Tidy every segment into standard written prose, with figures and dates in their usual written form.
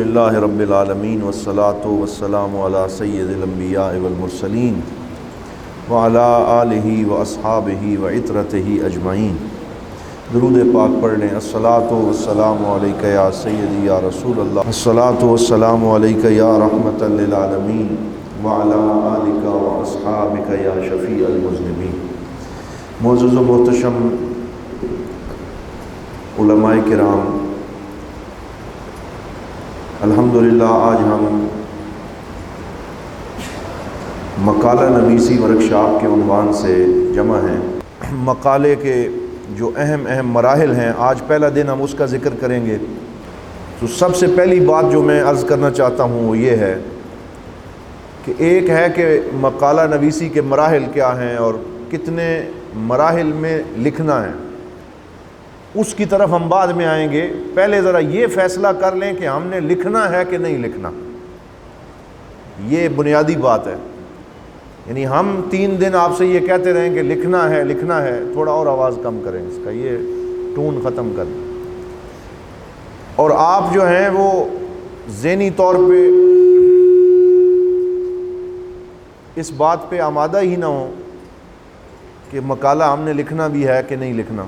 الحمدللہ رب العالمین والصلاة والسلام علی سید الانبیاء والمرسلین وعلی آلہ واصحابہ وعطرتہ اجمعین۔ درود پاک پڑھ لیں۔ الصلاۃ والسلام علیک یا سیدی یا رسول اللہ، الصلاۃ والسلام علیک یا رحمۃ للعالمین وعلی آلک واصحابک یا شفیع المذنبین۔ معزز و محتشم علماء کرام، الحمدللہ آج ہم مقالہ نویسی ورکشاپ کے عنوان سے جمع ہیں۔ مقالے کے جو اہم مراحل ہیں، آج پہلا دن ہم اس کا ذکر کریں گے۔ تو سب سے پہلی بات جو میں عرض کرنا چاہتا ہوں وہ یہ ہے کہ ایک ہے کہ مقالہ نویسی کے مراحل کیا ہیں اور کتنے مراحل میں لکھنا ہے، اس کی طرف ہم بعد میں آئیں گے۔ پہلے ذرا یہ فیصلہ کر لیں کہ ہم نے لکھنا ہے کہ نہیں لکھنا، یہ بنیادی بات ہے۔ یعنی ہم 3 دن آپ سے یہ کہتے رہیں کہ لکھنا ہے، تھوڑا اور آواز کم کریں، اس کا یہ ٹون ختم کر دیں، اور آپ جو ہیں وہ ذہنی طور پہ اس بات پہ آمادہ ہی نہ ہوں کہ مقالہ ہم نے لکھنا بھی ہے کہ نہیں لکھنا۔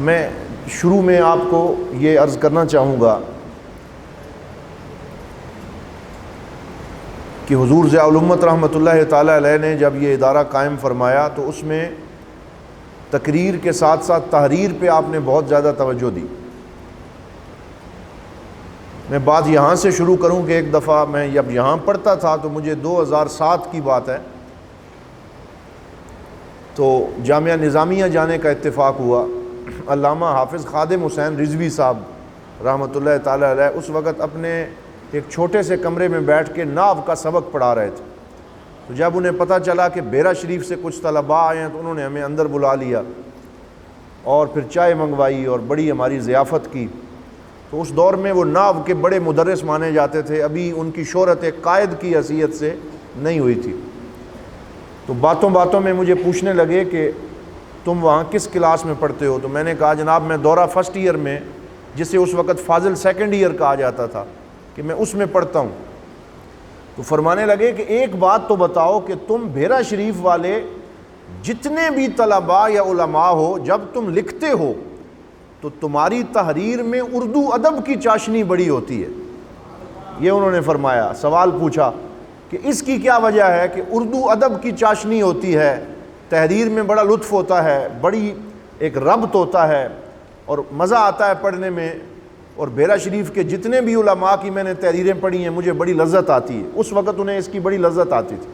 میں شروع میں آپ کو یہ عرض کرنا چاہوں گا کہ حضور ضیاء الامت رحمۃ اللہ تعالی علیہ نے جب یہ ادارہ قائم فرمایا تو اس میں تقریر کے ساتھ ساتھ تحریر پہ آپ نے بہت زیادہ توجہ دی۔ میں بات یہاں سے شروع کروں کہ ایک دفعہ میں جب یہاں پڑھتا تھا تو مجھے 2007 کی بات ہے، تو جامعہ نظامیہ جانے کا اتفاق ہوا۔ علامہ حافظ خادم حسین رضوی صاحب رحمۃ اللہ تعالی علیہ اس وقت اپنے ایک چھوٹے سے کمرے میں بیٹھ کے نحو کا سبق پڑھا رہے تھے۔ تو جب انہیں پتہ چلا کہ بیرا شریف سے کچھ طلباء آئے ہیں تو انہوں نے ہمیں اندر بلا لیا اور پھر چائے منگوائی اور بڑی ہماری ضیافت کی۔ تو اس دور میں وہ نحو کے بڑے مدرس مانے جاتے تھے، ابھی ان کی شہرت ایک قائد کی حیثیت سے نہیں ہوئی تھی۔ تو باتوں باتوں میں مجھے پوچھنے لگے کہ تم وہاں کس کلاس میں پڑھتے ہو؟ تو میں نے کہا جناب میں دورہ فرسٹ ایئر میں، جسے اس وقت فاضل سیکنڈ ایئر کہا جاتا تھا، کہ میں اس میں پڑھتا ہوں۔ تو فرمانے لگے کہ ایک بات تو بتاؤ کہ تم بیرا شریف والے جتنے بھی طلباء یا علماء ہو، جب تم لکھتے ہو تو تمہاری تحریر میں اردو ادب کی چاشنی بڑی ہوتی ہے۔ یہ انہوں نے فرمایا، سوال پوچھا کہ اس کی کیا وجہ ہے کہ اردو ادب کی چاشنی ہوتی ہے، تحریر میں بڑا لطف ہوتا ہے، بڑی ایک ربط ہوتا ہے اور مزہ آتا ہے پڑھنے میں، اور بیرا شریف کے جتنے بھی علماء کی میں نے تحریریں پڑھی ہیں مجھے بڑی لذت آتی ہے۔ اس وقت انہیں اس کی بڑی لذت آتی تھی۔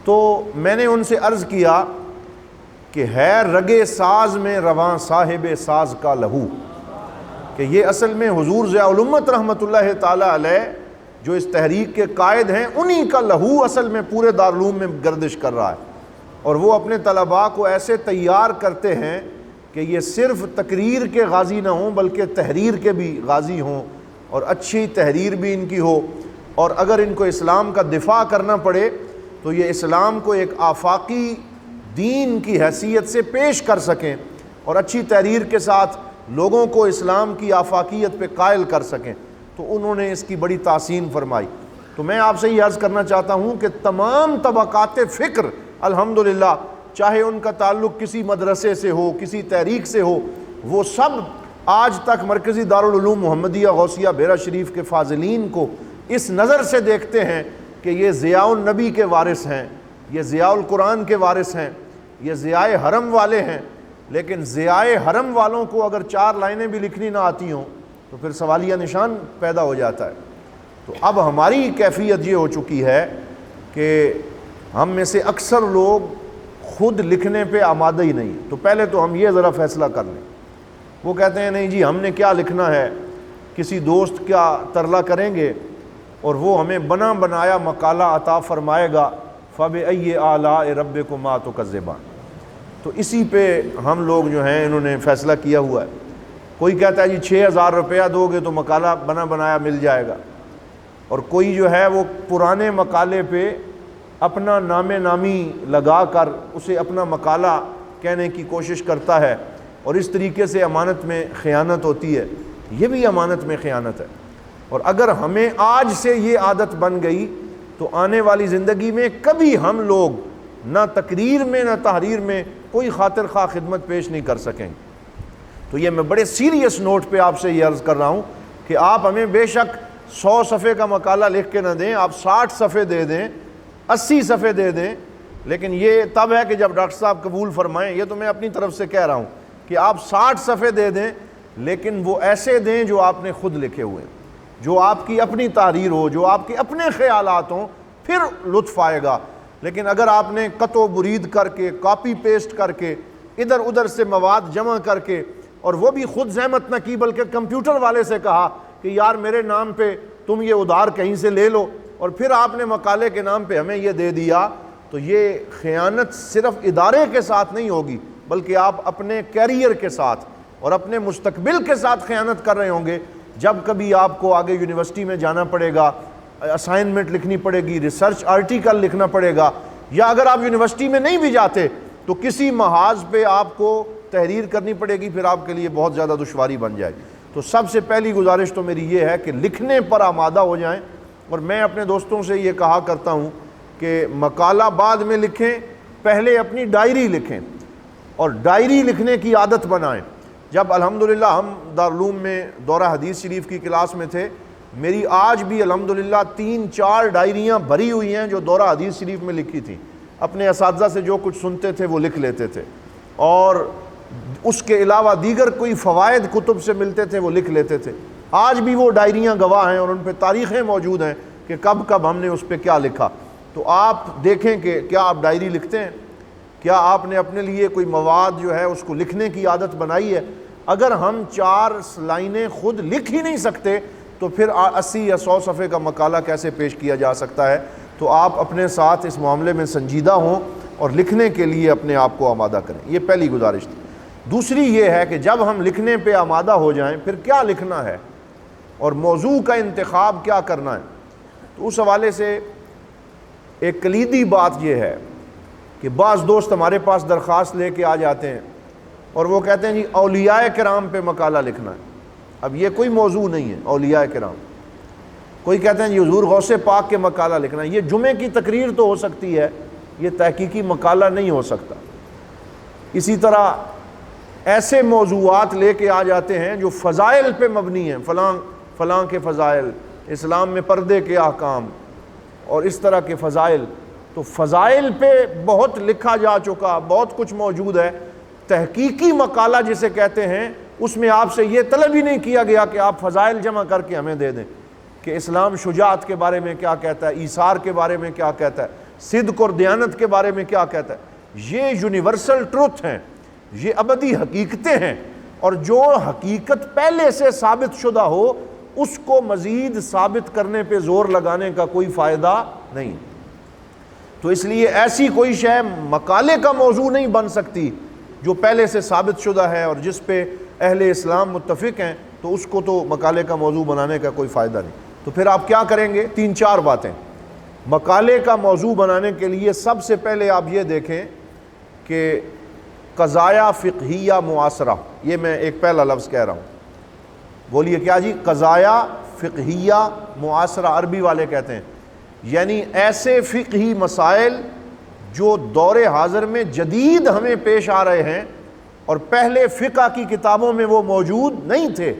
تو میں نے ان سے عرض کیا کہ ہے رگے ساز میں رواں صاحب ساز کا لہو، کہ یہ اصل میں حضور ضیاء الامت رحمۃ اللہ تعالی علیہ جو اس تحریک کے قائد ہیں، انہی کا لہو اصل میں پورے دارالعلوم میں گردش کر رہا ہے، اور وہ اپنے طلباء کو ایسے تیار کرتے ہیں کہ یہ صرف تقریر کے غازی نہ ہوں بلکہ تحریر کے بھی غازی ہوں، اور اچھی تحریر بھی ان کی ہو، اور اگر ان کو اسلام کا دفاع کرنا پڑے تو یہ اسلام کو ایک آفاقی دین کی حیثیت سے پیش کر سکیں اور اچھی تحریر کے ساتھ لوگوں کو اسلام کی آفاقیت پہ قائل کر سکیں۔ تو انہوں نے اس کی بڑی تحسین فرمائی۔ تو میں آپ سے یہ عرض کرنا چاہتا ہوں کہ تمام طبقات فکر الحمدللہ، چاہے ان کا تعلق کسی مدرسے سے ہو، کسی تحریک سے ہو، وہ سب آج تک مرکزی دارالعلوم محمدیہ غوثیہ بیرا شریف کے فاضلین کو اس نظر سے دیکھتے ہیں کہ یہ ضیاء النبی کے وارث ہیں، یہ ضیاء القرآن کے وارث ہیں، یہ ضیاء حرم والے ہیں۔ لیکن ضیاء حرم والوں کو اگر 4 لائنیں بھی لکھنی نہ آتی ہوں تو پھر سوالیہ نشان پیدا ہو جاتا ہے۔ تو اب ہماری کیفیت یہ ہو چکی ہے کہ ہم میں سے اکثر لوگ خود لکھنے پہ آمادہ ہی نہیں۔ تو پہلے تو ہم یہ ذرا فیصلہ کر لیں۔ وہ کہتے ہیں نہیں جی ہم نے کیا لکھنا ہے، کسی دوست کا ترلا کریں گے اور وہ ہمیں بنا بنایا مقالہ عطا فرمائے گا، فَبِأَيِّ آلَاءِ رَبِّكُمَا تُكَذِّبَانِ۔ تو اسی پہ ہم لوگ جو ہیں انہوں نے فیصلہ کیا ہوا ہے۔ کوئی کہتا ہے جی 6000 روپیہ دو گے تو مقالہ بنا بنایا مل جائے گا، اور کوئی جو ہے وہ پرانے مقالے پہ اپنا نام نامی لگا کر اسے اپنا مقالہ کہنے کی کوشش کرتا ہے، اور اس طریقے سے امانت میں خیانت ہوتی ہے۔ یہ بھی امانت میں خیانت ہے۔ اور اگر ہمیں آج سے یہ عادت بن گئی تو آنے والی زندگی میں کبھی ہم لوگ نہ تقریر میں نہ تحریر میں کوئی خاطر خواہ خدمت پیش نہیں کر سکیں۔ تو یہ میں بڑے سیریس نوٹ پہ آپ سے یہ عرض کر رہا ہوں کہ آپ ہمیں بے شک 100 صفحے کا مقالہ لکھ کے نہ دیں، آپ 60 صفحے دے دیں، 80 صفحے دے دیں، لیکن یہ تب ہے کہ جب ڈاکٹر صاحب قبول فرمائیں۔ یہ تو میں اپنی طرف سے کہہ رہا ہوں کہ آپ 60 صفحے دے دیں، لیکن وہ ایسے دیں جو آپ نے خود لکھے ہوئے ہیں، جو آپ کی اپنی تحریر ہو، جو آپ کے اپنے خیالات ہوں، پھر لطف آئے گا۔ لیکن اگر آپ نے قط و برید کر کے، کاپی پیسٹ کر کے، ادھر ادھر سے مواد جمع کر کے، اور وہ بھی خود زحمت نہ کی بلکہ کمپیوٹر والے سے کہا کہ یار میرے نام پہ تم یہ ادھار کہیں سے لے لو، اور پھر آپ نے مقالے کے نام پہ ہمیں یہ دے دیا، تو یہ خیانت صرف ادارے کے ساتھ نہیں ہوگی بلکہ آپ اپنے کیریئر کے ساتھ اور اپنے مستقبل کے ساتھ خیانت کر رہے ہوں گے۔ جب کبھی آپ کو آگے یونیورسٹی میں جانا پڑے گا، اسائنمنٹ لکھنی پڑے گی، ریسرچ آرٹیکل لکھنا پڑے گا، یا اگر آپ یونیورسٹی میں نہیں بھی جاتے تو کسی محاذ پہ آپ کو تحریر کرنی پڑے گی، پھر آپ کے لیے بہت زیادہ دشواری بن جائے گی۔ تو سب سے پہلی گزارش تو میری یہ ہے کہ لکھنے پر آمادہ ہو جائیں، اور میں اپنے دوستوں سے یہ کہا کرتا ہوں کہ مقالہ بعد میں لکھیں، پہلے اپنی ڈائری لکھیں اور ڈائری لکھنے کی عادت بنائیں۔ جب الحمدللہ ہم دارالعلوم میں دورہ حدیث شریف کی کلاس میں تھے، میری آج بھی الحمدللہ 3-4 ڈائریاں بھری ہوئی ہیں جو دورہ حدیث شریف میں لکھی تھیں۔ اپنے اساتذہ سے جو کچھ سنتے تھے وہ لکھ لیتے تھے، اور اس کے علاوہ دیگر کوئی فوائد کتب سے ملتے تھے وہ لکھ لیتے تھے۔ آج بھی وہ ڈائریاں گواہ ہیں اور ان پہ تاریخیں موجود ہیں کہ کب کب ہم نے اس پہ کیا لکھا۔ تو آپ دیکھیں کہ کیا آپ ڈائری لکھتے ہیں، کیا آپ نے اپنے لیے کوئی مواد جو ہے اس کو لکھنے کی عادت بنائی ہے۔ اگر ہم 4 لائنیں خود لکھ ہی نہیں سکتے تو پھر 80 یا 100 صفحے کا مقالہ کیسے پیش کیا جا سکتا ہے۔ تو آپ اپنے ساتھ اس معاملے میں سنجیدہ ہوں اور لکھنے کے لیے اپنے آپ کو آمادہ کریں۔ یہ پہلی گزارش تھی۔ دوسری یہ ہے کہ جب ہم لکھنے پہ آمادہ ہو جائیں پھر کیا لکھنا ہے اور موضوع کا انتخاب کیا کرنا ہے۔ تو اس حوالے سے ایک کلیدی بات یہ ہے کہ بعض دوست ہمارے پاس درخواست لے کے آ جاتے ہیں اور وہ کہتے ہیں جی اولیاء کرام پہ مقالہ لکھنا ہے۔ اب یہ کوئی موضوع نہیں ہے اولیاء کرام۔ کوئی کہتے ہیں جی حضور غوث پاک کے مقالہ لکھنا ہے۔ یہ جمعے کی تقریر تو ہو سکتی ہے، یہ تحقیقی مقالہ نہیں ہو سکتا۔ اسی طرح ایسے موضوعات لے کے آ جاتے ہیں جو فضائل پہ مبنی ہیں، فلاں کے فضائل، اسلام میں پردے کے احکام اور اس طرح کے فضائل۔ تو فضائل پہ بہت لکھا جا چکا، بہت کچھ موجود ہے۔ تحقیقی مقالہ جسے کہتے ہیں اس میں آپ سے یہ طلب ہی نہیں کیا گیا کہ آپ فضائل جمع کر کے ہمیں دے دیں کہ اسلام شجاعت کے بارے میں کیا کہتا ہے، ایثار کے بارے میں کیا کہتا ہے، صدق اور دیانت کے بارے میں کیا کہتا ہے۔ یہ یونیورسل ٹروتھ ہیں، یہ ابدی حقیقتیں ہیں، اور جو حقیقت پہلے سے ثابت شدہ ہو اس کو مزید ثابت کرنے پہ زور لگانے کا کوئی فائدہ نہیں۔ تو اس لیے ایسی کوئی شے مقالے کا موضوع نہیں بن سکتی جو پہلے سے ثابت شدہ ہے اور جس پہ اہل اسلام متفق ہیں، تو اس کو تو مقالے کا موضوع بنانے کا کوئی فائدہ نہیں۔ تو پھر آپ کیا کریں گے؟ 3-4 باتیں۔ مقالے کا موضوع بنانے کے لیے سب سے پہلے آپ یہ دیکھیں کہ قضایا فقہیہ معاصرہ، یہ میں ایک پہلا لفظ کہہ رہا ہوں، بولیے کیا جی؟ قضایا فقہیہ معاصرہ، عربی والے کہتے ہیں یعنی ایسے فقہی مسائل جو دور حاضر میں جدید ہمیں پیش آ رہے ہیں اور پہلے فقہ کی کتابوں میں وہ موجود نہیں تھے۔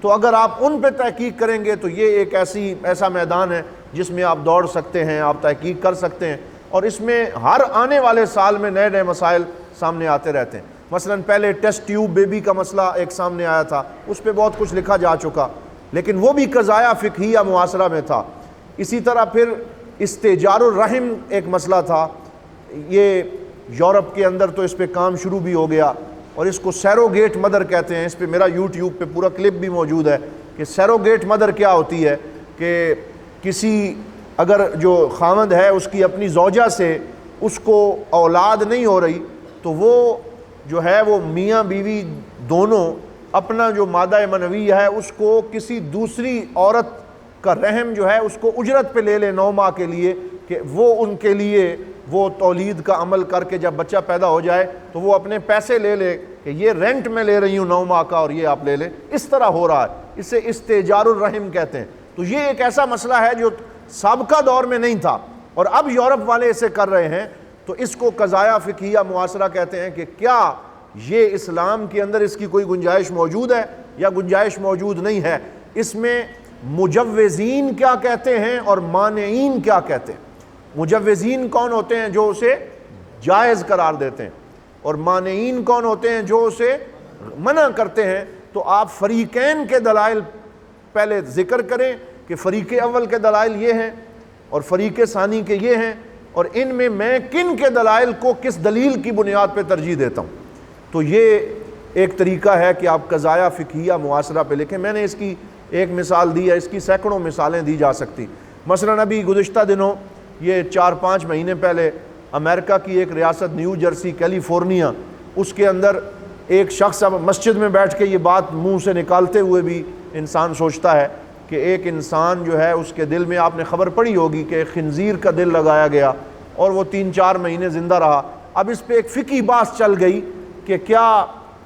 تو اگر آپ ان پہ تحقیق کریں گے تو یہ ایک ایسا میدان ہے جس میں آپ دوڑ سکتے ہیں، آپ تحقیق کر سکتے ہیں، اور اس میں ہر آنے والے سال میں نئے نئے مسائل سامنے آتے رہتے ہیں۔ مثلا پہلے ٹیسٹ ٹیوب بیبی کا مسئلہ ایک سامنے آیا تھا، اس پہ بہت کچھ لکھا جا چکا، لیکن وہ بھی قضایا فقہیہ معاصرہ میں تھا۔ اسی طرح پھر استئجار الرحم ایک مسئلہ تھا، یہ یورپ کے اندر تو اس پہ کام شروع بھی ہو گیا، اور اس کو سیروگیٹ مدر کہتے ہیں۔ اس پہ میرا یوٹیوب پہ پورا کلپ بھی موجود ہے کہ سیروگیٹ مدر کیا ہوتی ہے، کہ کسی اگر جو خاوند ہے اس کی اپنی زوجہ سے اس کو اولاد نہیں ہو رہی تو وہ جو ہے وہ میاں بیوی دونوں اپنا جو مادہ منوی ہے اس کو کسی دوسری عورت کا رحم جو ہے اس کو اجرت پہ لے لے 9 ماہ کے لیے، کہ وہ ان کے لیے وہ تولید کا عمل کر کے جب بچہ پیدا ہو جائے تو وہ اپنے پیسے لے لے کہ یہ رینٹ میں لے رہی ہوں 9 ماہ کا اور یہ آپ لے لیں۔ اس طرح ہو رہا ہے، اسے استیجار الرحم کہتے ہیں۔ تو یہ ایک ایسا مسئلہ ہے جو سابقہ دور میں نہیں تھا اور اب یورپ والے اسے کر رہے ہیں، تو اس کو قضایا فقہیہ معاصرہ کہتے ہیں کہ کیا یہ اسلام کے اندر اس کی کوئی گنجائش موجود ہے یا گنجائش موجود نہیں ہے۔ اس میں مجوزین کیا کہتے ہیں اور مانعین کیا کہتے ہیں۔ مجوزین کون ہوتے ہیں؟ جو اسے جائز قرار دیتے ہیں، اور مانعین کون ہوتے ہیں؟ جو اسے منع کرتے ہیں۔ تو آپ فریقین کے دلائل پہلے ذکر کریں کہ فریق اول کے دلائل یہ ہیں اور فریق ثانی کے یہ ہیں، اور ان میں کن کے دلائل کو کس دلیل کی بنیاد پہ ترجیح دیتا ہوں۔ تو یہ ایک طریقہ ہے کہ آپ قضایا فقہیہ معاصرہ پہ لکھیں۔ میں نے اس کی ایک مثال دی ہے، اس کی سینکڑوں مثالیں دی جا سکتی۔ مثلاً ابھی گزشتہ دنوں یہ 4-5 مہینے پہلے امریکہ کی ایک ریاست نیو جرسی کیلیفورنیا، اس کے اندر ایک شخص، اب مسجد میں بیٹھ کے یہ بات منہ سے نکالتے ہوئے بھی انسان سوچتا ہے کہ ایک انسان جو ہے اس کے دل میں، آپ نے خبر پڑھی ہوگی کہ خنزیر کا دل لگایا گیا اور وہ 3-4 مہینے زندہ رہا۔ اب اس پہ ایک فقہی بحث چل گئی کہ کیا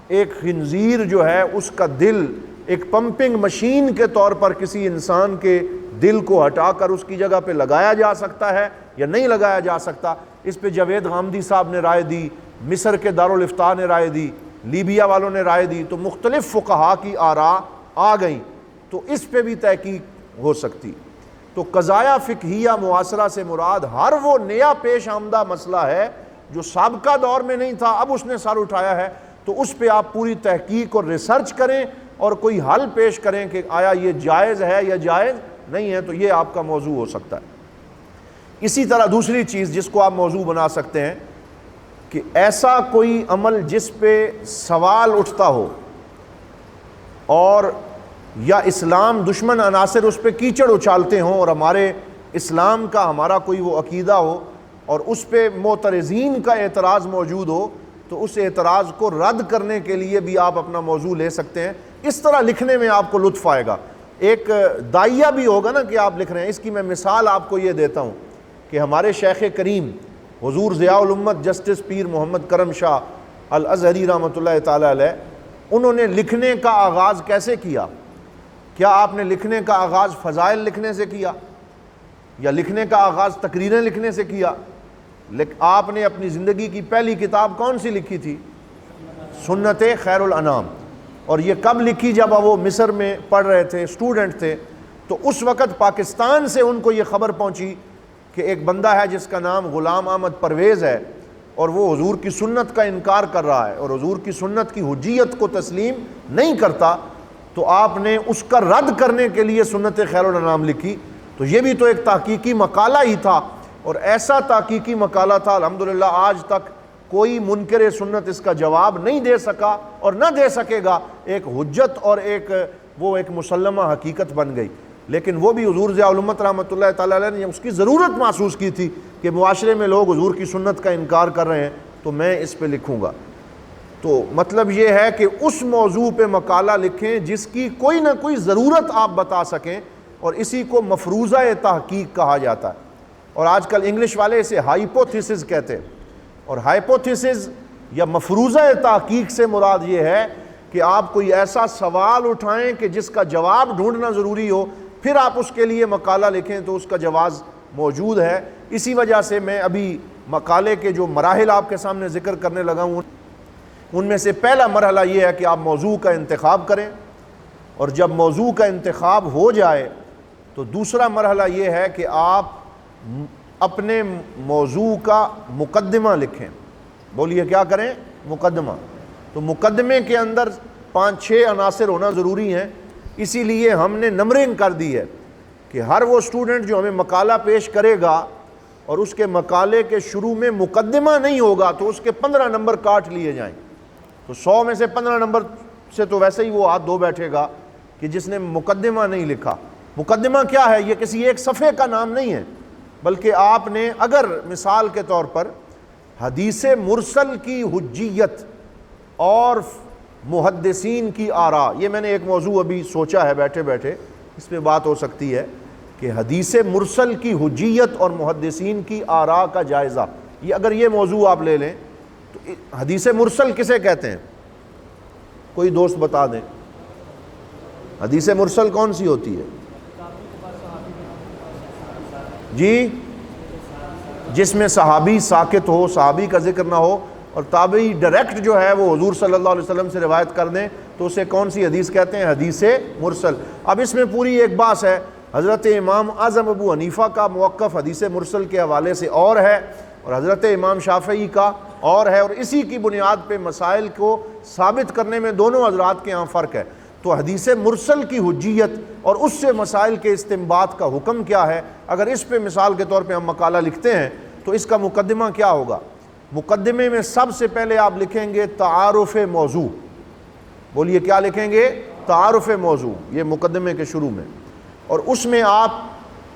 ایک خنزیر جو ہے اس کا دل ایک پمپنگ مشین کے طور پر کسی انسان کے دل کو ہٹا کر اس کی جگہ پہ لگایا جا سکتا ہے یا نہیں لگایا جا سکتا۔ اس پہ جاوید غامدی صاحب نے رائے دی، مصر کے دارالافتاء نے رائے دی، لیبیا والوں نے رائے دی، تو مختلف فقہاء کی آراء آ گئیں، تو اس پہ بھی تحقیق ہو سکتی۔ تو قضایا فقہیہ معاصرہ سے مراد ہر وہ نیا پیش آمدہ مسئلہ ہے جو سابقہ دور میں نہیں تھا، اب اس نے سر اٹھایا ہے، تو اس پہ آپ پوری تحقیق اور ریسرچ کریں اور کوئی حل پیش کریں کہ آیا یہ جائز ہے یا جائز نہیں ہے، تو یہ آپ کا موضوع ہو سکتا ہے۔ اسی طرح دوسری چیز جس کو آپ موضوع بنا سکتے ہیں کہ ایسا کوئی عمل جس پہ سوال اٹھتا ہو اور یا اسلام دشمن عناصر اس پہ کیچڑ اچھالتے ہوں اور ہمارے اسلام کا ہمارا کوئی وہ عقیدہ ہو اور اس پہ معترضین کا اعتراض موجود ہو، تو اس اعتراض کو رد کرنے کے لیے بھی آپ اپنا موضوع لے سکتے ہیں۔ اس طرح لکھنے میں آپ کو لطف آئے گا۔ ایک داعیہ بھی ہوگا نا کہ آپ لکھ رہے ہیں۔ اس کی میں مثال آپ کو یہ دیتا ہوں کہ ہمارے شیخ کریم حضور ضیاء الامت جسٹس پیر محمد کرم شاہ الازہری رحمۃ اللہ تعالی علیہ، انہوں نے لکھنے کا آغاز کیسے کیا؟ کیا آپ نے لکھنے کا آغاز فضائل لکھنے سے کیا یا لکھنے کا آغاز تقریریں لکھنے سے کیا؟ آپ نے اپنی زندگی کی پہلی کتاب کون سی لکھی تھی؟ سنت خیر الانام۔ اور یہ کب لکھی؟ جب وہ مصر میں پڑھ رہے تھے، اسٹوڈنٹ تھے، تو اس وقت پاکستان سے ان کو یہ خبر پہنچی کہ ایک بندہ ہے جس کا نام غلام احمد پرویز ہے اور وہ حضور کی سنت کا انکار کر رہا ہے اور حضور کی سنت کی حجیت کو تسلیم نہیں کرتا، تو آپ نے اس کا رد کرنے کے لیے سنت خیر الانام لکھی۔ تو یہ بھی تو ایک تحقیقی مقالہ ہی تھا، اور ایسا تحقیقی مقالہ تھا الحمدللہ آج تک کوئی منکر سنت اس کا جواب نہیں دے سکا اور نہ دے سکے گا۔ ایک حجت اور ایک مسلمہ حقیقت بن گئی۔ لیکن وہ بھی حضور ضیاء الامت رحمۃ اللہ تعالی علیہ نے اس کی ضرورت محسوس کی تھی کہ معاشرے میں لوگ حضور کی سنت کا انکار کر رہے ہیں، تو میں اس پہ لکھوں گا۔ تو مطلب یہ ہے کہ اس موضوع پہ مقالہ لکھیں جس کی کوئی نہ کوئی ضرورت آپ بتا سکیں، اور اسی کو مفروضہ تحقیق کہا جاتا ہے۔ اور آج کل انگلش والے اسے ہائپوتھیسز کہتے ہیں، اور ہائپوتھیسز یا مفروضہ تحقیق سے مراد یہ ہے کہ آپ کوئی ایسا سوال اٹھائیں کہ جس کا جواب ڈھونڈنا ضروری ہو، پھر آپ اس کے لیے مقالہ لکھیں تو اس کا جواز موجود ہے۔ اسی وجہ سے میں ابھی مقالے کے جو مراحل آپ کے سامنے ذکر کرنے لگا ہوں، ان میں سے پہلا مرحلہ یہ ہے کہ آپ موضوع کا انتخاب کریں، اور جب موضوع کا انتخاب ہو جائے تو دوسرا مرحلہ یہ ہے کہ آپ اپنے موضوع کا مقدمہ لکھیں۔ بولیے کیا کریں؟ مقدمہ۔ تو مقدمے کے اندر 5-6 عناصر ہونا ضروری ہیں، اسی لیے ہم نے نمبرنگ کر دی ہے کہ ہر وہ اسٹوڈنٹ جو ہمیں مقالہ پیش کرے گا اور اس کے مقالے کے شروع میں مقدمہ نہیں ہوگا تو اس کے 15 نمبر کاٹ لیے جائیں۔ تو 100 میں سے 15 نمبر سے تو ویسے ہی وہ ہاتھ دھو بیٹھے گا کہ جس نے مقدمہ نہیں لکھا۔ مقدمہ کیا ہے؟ یہ کسی ایک صفحے کا نام نہیں ہے، بلکہ آپ نے اگر مثال کے طور پر حدیث مرسل کی حجیت اور محدثین کی آراء، یہ میں نے ایک موضوع ابھی سوچا ہے بیٹھے بیٹھے، اس پہ بات ہو سکتی ہے کہ حدیث مرسل کی حجیت اور محدثین کی آراء کا جائزہ، یہ اگر یہ موضوع آپ لے لیں تو حدیث مرسل کسے کہتے ہیں؟ کوئی دوست بتا دیں۔ حدیث مرسل کون سی ہوتی ہے جی؟ جس میں صحابی ساکت ہو، صحابی کا ذکر نہ ہو، اور تابعی ڈائریکٹ جو ہے وہ حضور صلی اللہ علیہ وسلم سے روایت کر دیں، تو اسے کون سی حدیث کہتے ہیں؟ حدیث مرسل۔ اب اس میں پوری ایک بحث ہے۔ حضرت امام اعظم ابو حنیفہ کا موقف حدیث مرسل کے حوالے سے اور ہے، اور حضرت امام شافعی کا اور ہے، اور اسی کی بنیاد پہ مسائل کو ثابت کرنے میں دونوں حضرات کے ہاں فرق ہے۔ تو حدیث مرسل کی حجیت اور اس سے مسائل کے استنباط کا حکم کیا ہے؟ اگر اس پہ مثال کے طور پہ ہم مقالہ لکھتے ہیں تو اس کا مقدمہ کیا ہوگا؟ مقدمے میں سب سے پہلے آپ لکھیں گے تعارف موضوع۔ بولیے کیا لکھیں گے؟ تعارف موضوع، یہ مقدمے کے شروع میں، اور اس میں آپ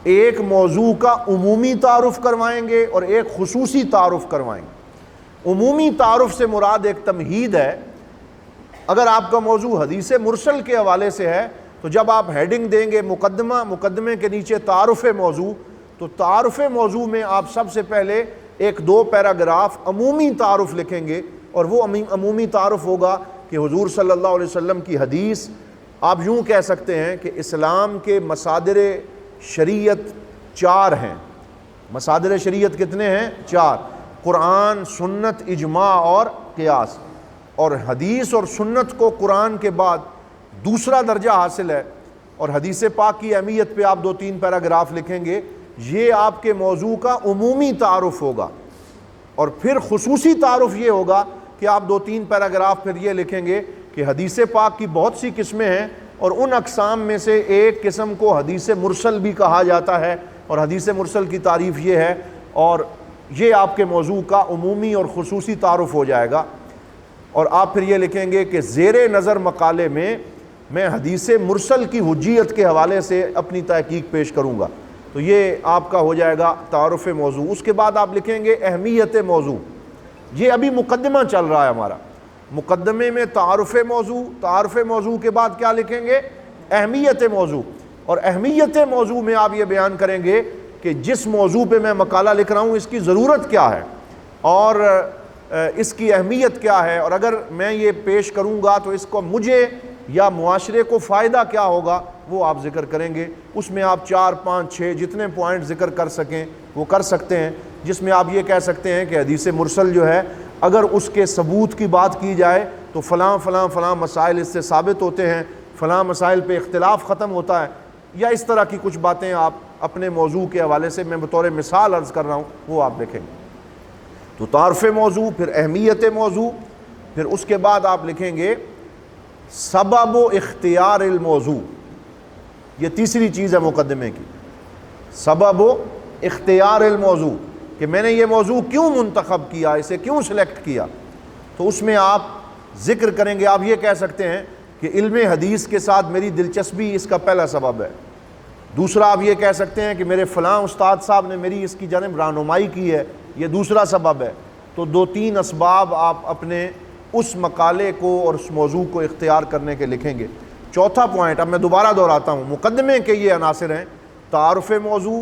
ایک موضوع کا عمومی تعارف کروائیں گے اور ایک خصوصی تعارف کروائیں گے۔ عمومی تعارف سے مراد ایک تمہید ہے۔ اگر آپ کا موضوع حدیث مرسل کے حوالے سے ہے تو جب آپ ہیڈنگ دیں گے مقدمہ، مقدمے کے نیچے تعارف موضوع، تو تعارف موضوع میں آپ سب سے پہلے ایک دو پیراگراف عمومی تعارف لکھیں گے، اور وہ عمومی تعارف ہوگا کہ حضور صلی اللہ علیہ وسلم کی حدیث، آپ یوں کہہ سکتے ہیں کہ اسلام کے مصادر شریعت 4 ہیں۔ مصادر شریعت کتنے ہیں؟ 4۔ قرآن، سنت، اجماع اور قیاس، اور حدیث اور سنت کو قرآن کے بعد دوسرا درجہ حاصل ہے، اور حدیث پاک کی اہمیت پہ آپ 2-3 پیراگراف لکھیں گے۔ یہ آپ کے موضوع کا عمومی تعارف ہوگا، اور پھر خصوصی تعارف یہ ہوگا کہ آپ 2-3 پیراگراف پھر یہ لکھیں گے کہ حدیث پاک کی بہت سی قسمیں ہیں، اور ان اقسام میں سے ایک قسم کو حدیث مرسل بھی کہا جاتا ہے، اور حدیث مرسل کی تعریف یہ ہے، اور یہ آپ کے موضوع کا عمومی اور خصوصی تعارف ہو جائے گا۔ اور آپ پھر یہ لکھیں گے کہ زیر نظر مقالے میں حدیث مرسل کی حجیت کے حوالے سے اپنی تحقیق پیش کروں گا۔ تو یہ آپ کا ہو جائے گا تعارف موضوع۔ اس کے بعد آپ لکھیں گے اہمیت موضوع۔ یہ ابھی مقدمہ چل رہا ہے ہمارا، مقدمے میں تعارف موضوع، تعارف موضوع کے بعد کیا لکھیں گے؟ اہمیت موضوع، اور اہمیت موضوع میں آپ یہ بیان کریں گے کہ جس موضوع پہ میں مقالہ لکھ رہا ہوں اس کی ضرورت کیا ہے اور اس کی اہمیت کیا ہے، اور اگر میں یہ پیش کروں گا تو اس کو مجھے یا معاشرے کو فائدہ کیا ہوگا، وہ آپ ذکر کریں گے۔ اس میں آپ 4، 5، 6 جتنے پوائنٹ ذکر کر سکیں وہ کر سکتے ہیں، جس میں آپ یہ کہہ سکتے ہیں کہ حدیث مرسل جو ہے اگر اس کے ثبوت کی بات کی جائے تو فلاں فلاں فلاں مسائل اس سے ثابت ہوتے ہیں، فلاں مسائل پہ اختلاف ختم ہوتا ہے، یا اس طرح کی کچھ باتیں آپ اپنے موضوع کے حوالے سے میں بطور مثال عرض کر رہا ہوں وہ آپ لکھیں گے۔ تو تعارف موضوع، پھر اہمیت موضوع، پھر اس کے بعد آپ لکھیں گے سبب و اختیار الموضوع۔ یہ تیسری چیز ہے مقدمے کی، سبب و اختیار الموضوع، کہ میں نے یہ موضوع کیوں منتخب کیا، اسے کیوں سلیکٹ کیا۔ تو اس میں آپ ذکر کریں گے، آپ یہ کہہ سکتے ہیں کہ علم حدیث کے ساتھ میری دلچسپی اس کا پہلا سبب ہے۔ دوسرا آپ یہ کہہ سکتے ہیں کہ میرے فلاں استاد صاحب نے میری اس کی جانب رہنمائی کی ہے، یہ دوسرا سبب ہے۔ تو 2-3 اسباب آپ اپنے اس مقالے کو اور اس موضوع کو اختیار کرنے کے لکھیں گے۔ چوتھا پوائنٹ، اب میں دوبارہ دہراتا ہوں، مقدمے کے یہ عناصر ہیں: تعارف موضوع،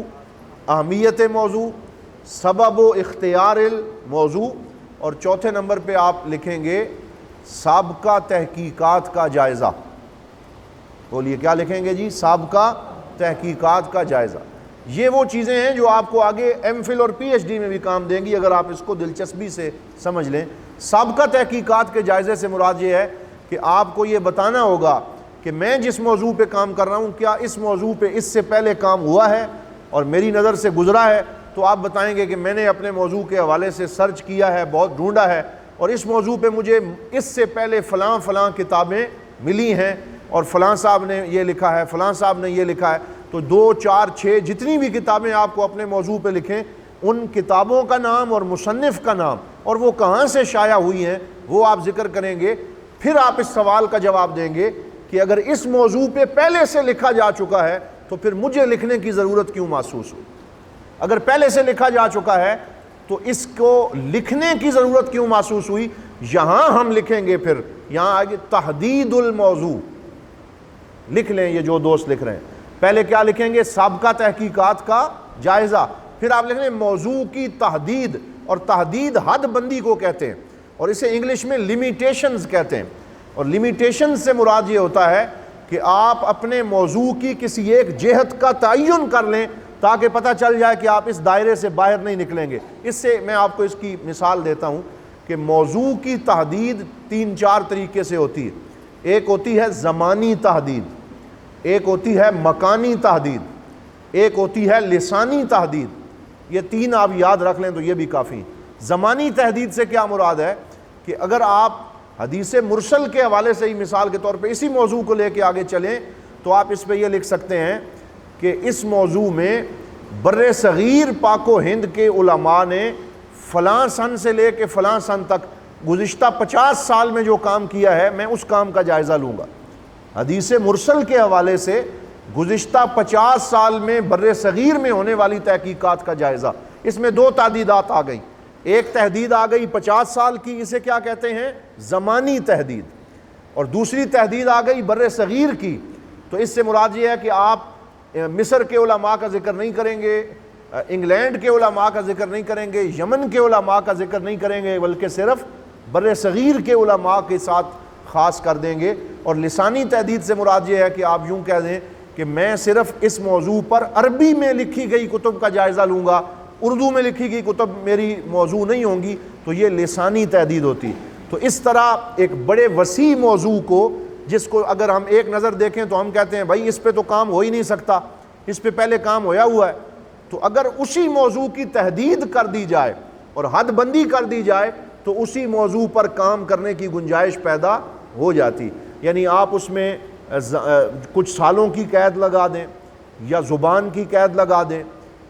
اہمیت موضوع، سبب و اختیار الموضوع، اور چوتھے نمبر پہ آپ لکھیں گے سابقہ تحقیقات کا جائزہ۔ بولیے کیا لکھیں گے جی؟ سابقہ تحقیقات کا جائزہ۔ یہ وہ چیزیں ہیں جو آپ کو آگے ایم فل اور پی ایچ ڈی میں بھی کام دیں گی اگر آپ اس کو دلچسپی سے سمجھ لیں۔ سابقہ تحقیقات کے جائزے سے مراد یہ ہے کہ آپ کو یہ بتانا ہوگا کہ میں جس موضوع پہ کام کر رہا ہوں کیا اس موضوع پہ اس سے پہلے کام ہوا ہے اور میری نظر سے گزرا ہے۔ تو آپ بتائیں گے کہ میں نے اپنے موضوع کے حوالے سے سرچ کیا ہے، بہت ڈھونڈا ہے، اور اس موضوع پہ مجھے اس سے پہلے فلاں فلاں کتابیں ملی ہیں، اور فلاں صاحب نے یہ لکھا ہے، فلاں صاحب نے یہ لکھا ہے۔ تو 2، 4، 6 جتنی بھی کتابیں آپ کو اپنے موضوع پہ لکھیں، ان کتابوں کا نام اور مصنف کا نام اور وہ کہاں سے شائع ہوئی ہیں وہ آپ ذکر کریں گے۔ پھر آپ اس سوال کا جواب دیں گے کہ اگر اس موضوع پہ پہلے سے لکھا جا چکا ہے تو پھر مجھے لکھنے کی ضرورت کیوں محسوس ہوئی؟ اگر پہلے سے لکھا جا چکا ہے تو اس کو لکھنے کی ضرورت کیوں محسوس ہوئی؟ یہاں ہم لکھیں گے، پھر یہاں آگے تحدید الموضوع لکھ لیں۔ یہ جو دوست لکھ رہے ہیں پہلے کیا لکھیں گے؟ سابقہ تحقیقات کا جائزہ، پھر آپ لکھ لیں موضوع کی تحدید، اور تحدید حد بندی کو کہتے ہیں، اور اسے انگلش میں لیمیٹیشنز کہتے ہیں، اور لیمیٹیشنز سے مراد یہ ہوتا ہے کہ آپ اپنے موضوع کی کسی ایک جہت کا تعین کر لیں تاکہ پتہ چل جائے کہ آپ اس دائرے سے باہر نہیں نکلیں گے۔ اس سے میں آپ کو اس کی مثال دیتا ہوں کہ موضوع کی تحدید 3-4 طریقے سے ہوتی ہے۔ ایک ہوتی ہے زمانی تحدید، ایک ہوتی ہے مکانی تحدید، ایک ہوتی ہے لسانی تحدید۔ یہ 3 آپ یاد رکھ لیں تو یہ بھی کافی ہے۔ زمانی تحدید سے کیا مراد ہے کہ اگر آپ حدیث مرسل کے حوالے سے ہی مثال کے طور پہ اسی موضوع کو لے کے آگے چلیں تو آپ اس پہ یہ لکھ سکتے ہیں کہ اس موضوع میں بر صغیر پاک و ہند کے علماء نے فلاں سن سے لے کے فلاں سن تک گزشتہ 50 سال میں جو کام کیا ہے میں اس کام کا جائزہ لوں گا۔ حدیث مرسل کے حوالے سے گزشتہ 50 سال میں بر صغیر میں ہونے والی تحقیقات کا جائزہ۔ اس میں 2 تعدیدات آ گئیں۔ ایک تحدید آ گئی 50 سال کی، اسے کیا کہتے ہیں؟ زمانی تحدید۔ اور دوسری تحدید آ گئی بر صغیر کی، تو اس سے مراد یہ ہے کہ آپ مصر کے علماء کا ذکر نہیں کریں گے، انگلینڈ کے علماء کا ذکر نہیں کریں گے، یمن کے علماء کا ذکر نہیں کریں گے، بلکہ صرف بر صغیر کے علماء کے ساتھ خاص کر دیں گے۔ اور لسانی تحدید سے مراد یہ ہے کہ آپ یوں کہہ دیں کہ میں صرف اس موضوع پر عربی میں لکھی گئی کتب کا جائزہ لوں گا، اردو میں لکھی گئی کتب میری موضوع نہیں ہوں گی، تو یہ لسانی تحدید ہوتی۔ تو اس طرح ایک بڑے وسیع موضوع کو، جس کو اگر ہم ایک نظر دیکھیں تو ہم کہتے ہیں بھائی اس پہ تو کام ہو ہی نہیں سکتا، اس پہ پہلے کام ہویا ہوا ہے، تو اگر اسی موضوع کی تحدید کر دی جائے اور حد بندی کر دی جائے تو اسی موضوع پر کام کرنے کی گنجائش پیدا ہو جاتی۔ یعنی آپ اس میں کچھ سالوں کی قید لگا دیں یا زبان کی قید لگا دیں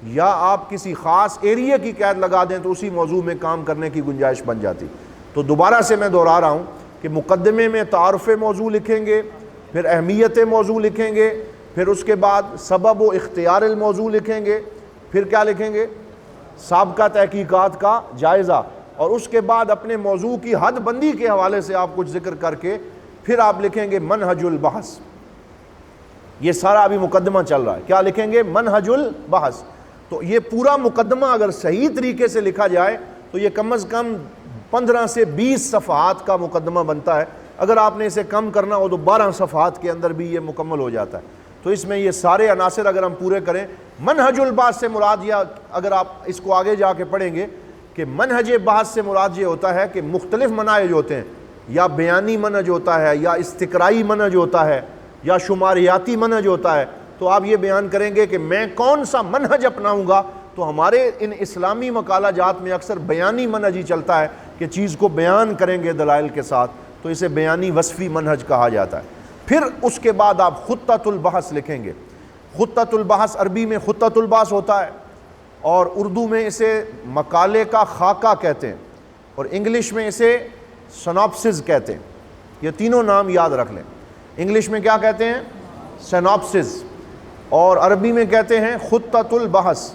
یا آپ کسی خاص ایریے کی قید لگا دیں تو اسی موضوع میں کام کرنے کی گنجائش بن جاتی۔ تو دوبارہ سے میں دہرا رہا ہوں کہ مقدمے میں تعارف موضوع لکھیں گے، پھر اہمیت موضوع لکھیں گے، پھر اس کے بعد سبب و اختیار الموضوع لکھیں گے، پھر کیا لکھیں گے؟ سابقہ تحقیقات کا جائزہ، اور اس کے بعد اپنے موضوع کی حد بندی کے حوالے سے آپ کچھ ذکر کر کے پھر آپ لکھیں گے منہج البحث۔ یہ سارا ابھی مقدمہ چل رہا ہے، کیا لکھیں گے؟ منہج البحث۔ تو یہ پورا مقدمہ اگر صحیح طریقے سے لکھا جائے تو یہ کم از کم 15 سے 20 صفحات کا مقدمہ بنتا ہے۔ اگر آپ نے اسے کم کرنا ہو تو 12 صفحات کے اندر بھی یہ مکمل ہو جاتا ہے۔ تو اس میں یہ سارے عناصر اگر ہم پورے کریں، منہج البحث سے مراد، یا اگر آپ اس کو آگے جا کے پڑھیں گے کہ منہج بحث سے مراد یہ ہوتا ہے کہ مختلف مناہج ہوتے ہیں، یا بیانی منہج ہوتا ہے، یا استقرائی منہج ہوتا ہے، یا شماریاتی منہج ہوتا ہے، تو آپ یہ بیان کریں گے کہ میں کون سا منہج اپناؤں گا۔ تو ہمارے ان اسلامی مقالہ جات میں اکثر بیانی منہج ہی چلتا ہے کہ چیز کو بیان کریں گے دلائل کے ساتھ، تو اسے بیانی وصفی منہج کہا جاتا ہے۔ پھر اس کے بعد آپ خطۃ البحث لکھیں گے۔ خطۃ البحث عربی میں خطۃ البحث ہوتا ہے، اور اردو میں اسے مقالے کا خاکہ کہتے ہیں، اور انگلش میں اسے سناپسز کہتے ہیں۔ یہ تینوں نام یاد رکھ لیں۔ انگلش میں کیا کہتے ہیں؟ سناپسز، اور عربی میں کہتے ہیں خطۃ البحث،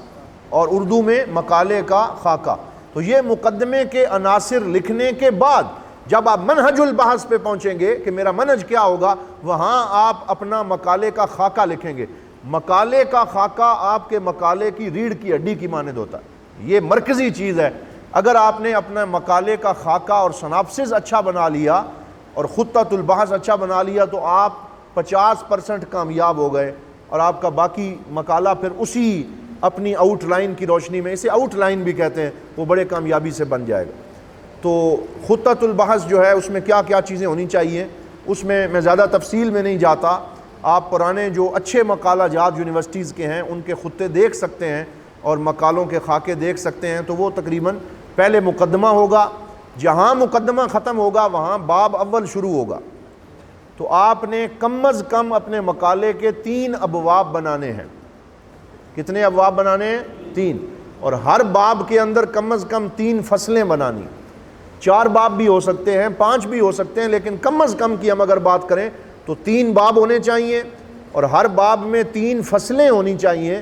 اور اردو میں مقالے کا خاکہ۔ تو یہ مقدمے کے عناصر لکھنے کے بعد جب آپ منہج البحث پہ پہنچیں گے کہ میرا منہج کیا ہوگا، وہاں آپ اپنا مقالے کا خاکہ لکھیں گے۔ مقالے کا خاکہ آپ کے مقالے کی ریڑھ کی ہڈی کی مانند ہوتا ہے، یہ مرکزی چیز ہے۔ اگر آپ نے اپنا مقالے کا خاکہ اور سناپسز اچھا بنا لیا اور خطۃ البحث اچھا بنا لیا تو آپ 50% کامیاب ہو گئے، اور آپ کا باقی مقالہ پھر اسی اپنی آؤٹ لائن کی روشنی میں، اسے آؤٹ لائن بھی کہتے ہیں، وہ بڑے کامیابی سے بن جائے گا۔ تو خطۃ البحث جو ہے اس میں کیا کیا چیزیں ہونی چاہیے، اس میں زیادہ تفصیل میں نہیں جاتا۔ آپ پرانے جو اچھے مقالہ جات یونیورسٹیز کے ہیں ان کے خطے دیکھ سکتے ہیں اور مقالوں کے خاکے دیکھ سکتے ہیں۔ تو وہ تقریباً پہلے مقدمہ ہوگا، جہاں مقدمہ ختم ہوگا وہاں باب اول شروع ہوگا۔ تو آپ نے کم از کم اپنے مقالے کے 3 ابواب بنانے ہیں۔ کتنے ابواب بنانے ہیں؟ 3، اور ہر باب کے اندر کم از کم 3 فصلیں بنانی۔ 4 باب بھی ہو سکتے ہیں، 5 بھی ہو سکتے ہیں، لیکن کم از کم کی ہم اگر بات کریں تو 3 باب ہونے چاہیے، اور ہر باب میں 3 فصلیں ہونی چاہیے۔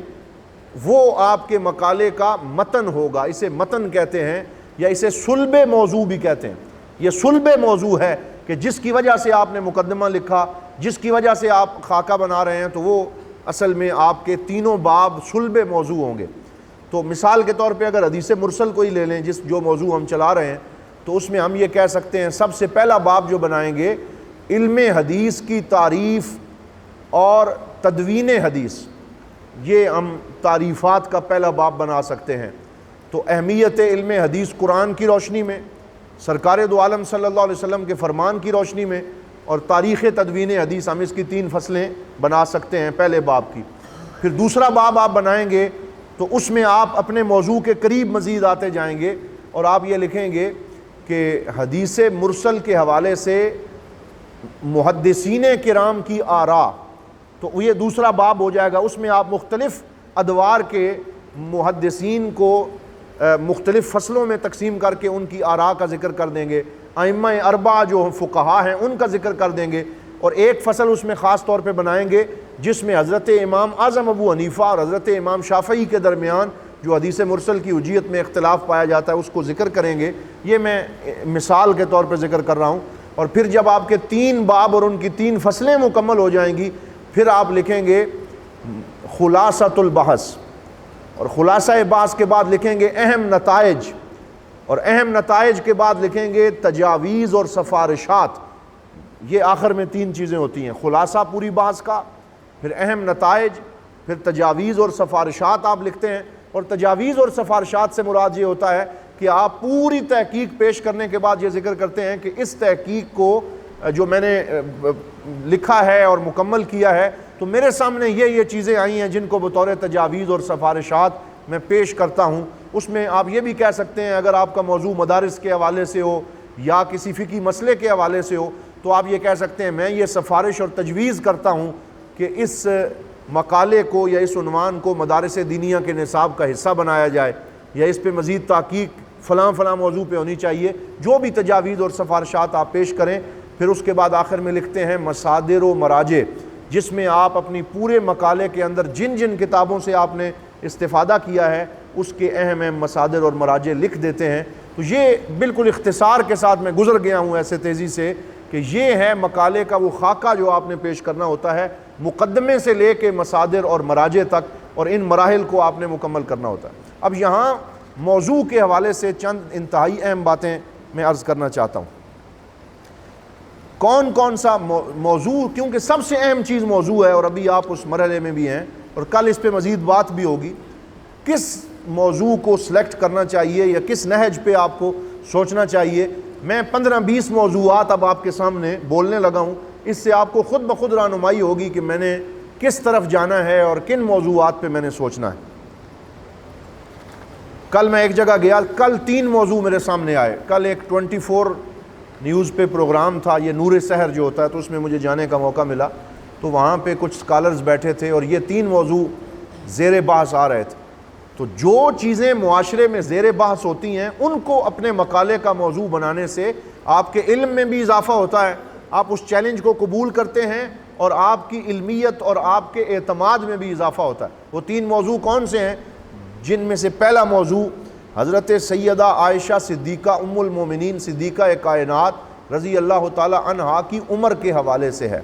وہ آپ کے مقالے کا متن ہوگا، اسے متن کہتے ہیں، یا اسے صلب موضوع بھی کہتے ہیں۔ یہ صلب موضوع ہے کہ جس کی وجہ سے آپ نے مقدمہ لکھا، جس کی وجہ سے آپ خاکہ بنا رہے ہیں، تو وہ اصل میں آپ کے تینوں باب صلب موضوع ہوں گے۔ تو مثال کے طور پہ اگر حدیث مرسل کو ہی لے لیں، جو موضوع ہم چلا رہے ہیں، تو اس میں ہم یہ کہہ سکتے ہیں سب سے پہلا باب جو بنائیں گے، علم حدیث کی تعریف اور تدوین حدیث، یہ ہم تعریفات کا پہلا باب بنا سکتے ہیں۔ تو اہمیت علم حدیث قرآن کی روشنی میں، سرکار دو عالم صلی اللہ علیہ وسلم کے فرمان کی روشنی میں، اور تاریخ تدوین حدیث، ہم اس کی 3 فصلیں بنا سکتے ہیں پہلے باب کی۔ پھر دوسرا باب آپ بنائیں گے تو اس میں آپ اپنے موضوع کے قریب مزید آتے جائیں گے، اور آپ یہ لکھیں گے کہ حدیث مرسل کے حوالے سے محدثین کرام کی آراء، تو یہ دوسرا باب ہو جائے گا۔ اس میں آپ مختلف ادوار کے محدثین کو مختلف فصلوں میں تقسیم کر کے ان کی آراء کا ذکر کر دیں گے، ائمہ اربعہ جو فقہا ہیں ان کا ذکر کر دیں گے، اور ایک فصل اس میں خاص طور پہ بنائیں گے جس میں حضرت امام اعظم ابو حنیفہ اور حضرت امام شافعی کے درمیان جو حدیث مرسل کی حجیت میں اختلاف پایا جاتا ہے اس کو ذکر کریں گے۔ یہ میں مثال کے طور پہ ذکر کر رہا ہوں۔ اور پھر جب آپ کے 3 باب اور ان کی 3 فصلیں مکمل ہو جائیں گی، پھر آپ لکھیں گے خلاصۃ البحث، اور خلاصہ بحث کے بعد لکھیں گے اہم نتائج، اور اہم نتائج کے بعد لکھیں گے تجاویز اور سفارشات۔ یہ آخر میں 3 چیزیں ہوتی ہیں، خلاصہ پوری بحث کا، پھر اہم نتائج، پھر تجاویز اور سفارشات آپ لکھتے ہیں۔ اور تجاویز اور سفارشات سے مراد یہ ہوتا ہے کہ آپ پوری تحقیق پیش کرنے کے بعد یہ ذکر کرتے ہیں کہ اس تحقیق کو جو میں نے لکھا ہے اور مکمل کیا ہے، تو میرے سامنے یہ چیزیں آئی ہیں جن کو بطور تجاویز اور سفارشات میں پیش کرتا ہوں۔ اس میں آپ یہ بھی کہہ سکتے ہیں، اگر آپ کا موضوع مدارس کے حوالے سے ہو یا کسی فقہی مسئلے کے حوالے سے ہو، تو آپ یہ کہہ سکتے ہیں میں یہ سفارش اور تجویز کرتا ہوں کہ اس مقالے کو یا اس عنوان کو مدارس دینیہ کے نصاب کا حصہ بنایا جائے، یا اس پہ مزید تحقیق فلاں موضوع پہ ہونی چاہیے۔ جو بھی تجاویز اور سفارشات آپ پیش کریں، پھر اس کے بعد آخر میں لکھتے ہیں مصادر و مراجع، جس میں آپ اپنی پورے مقالے کے اندر جن جن کتابوں سے آپ نے استفادہ کیا ہے اس کے اہم مصادر اور مراجع لکھ دیتے ہیں۔ تو یہ بالکل اختصار کے ساتھ میں گزر گیا ہوں ایسے تیزی سے کہ یہ ہے مقالے کا وہ خاکہ جو آپ نے پیش کرنا ہوتا ہے، مقدمے سے لے کے مصادر اور مراجع تک، اور ان مراحل کو آپ نے مکمل کرنا ہوتا ہے۔ اب یہاں موضوع کے حوالے سے چند انتہائی اہم باتیں میں عرض کرنا چاہتا ہوں۔ کون سا موضوع، کیونکہ سب سے اہم چیز موضوع ہے، اور ابھی آپ اس مرحلے میں بھی ہیں اور کل اس پہ مزید بات بھی ہوگی، کس موضوع کو سلیکٹ کرنا چاہیے یا کس نہج پہ آپ کو سوچنا چاہیے۔ میں 15-20 موضوعات اب آپ کے سامنے بولنے لگا ہوں، اس سے آپ کو خود بخود رہنمائی ہوگی کہ میں نے کس طرف جانا ہے اور کن موضوعات پہ میں نے سوچنا ہے۔ کل میں ایک جگہ گیا، کل 3 موضوع میرے سامنے آئے۔ کل ایک 24 نیوز پہ پروگرام تھا، یہ نور سحر جو ہوتا ہے، تو اس میں مجھے جانے کا موقع ملا، تو وہاں پہ کچھ سکالرز بیٹھے تھے اور یہ 3 موضوع زیر بحث آ رہے تھے۔ تو جو چیزیں معاشرے میں زیر بحث ہوتی ہیں ان کو اپنے مقالے کا موضوع بنانے سے آپ کے علم میں بھی اضافہ ہوتا ہے، آپ اس چیلنج کو قبول کرتے ہیں، اور آپ کی علمیت اور آپ کے اعتماد میں بھی اضافہ ہوتا ہے۔ وہ 3 موضوع کون سے ہیں؟ جن میں سے پہلا موضوع حضرت سیدہ عائشہ صدیقہ ام المومنین صدیقہ کائنات رضی اللہ تعالی عنہا کی عمر کے حوالے سے ہے۔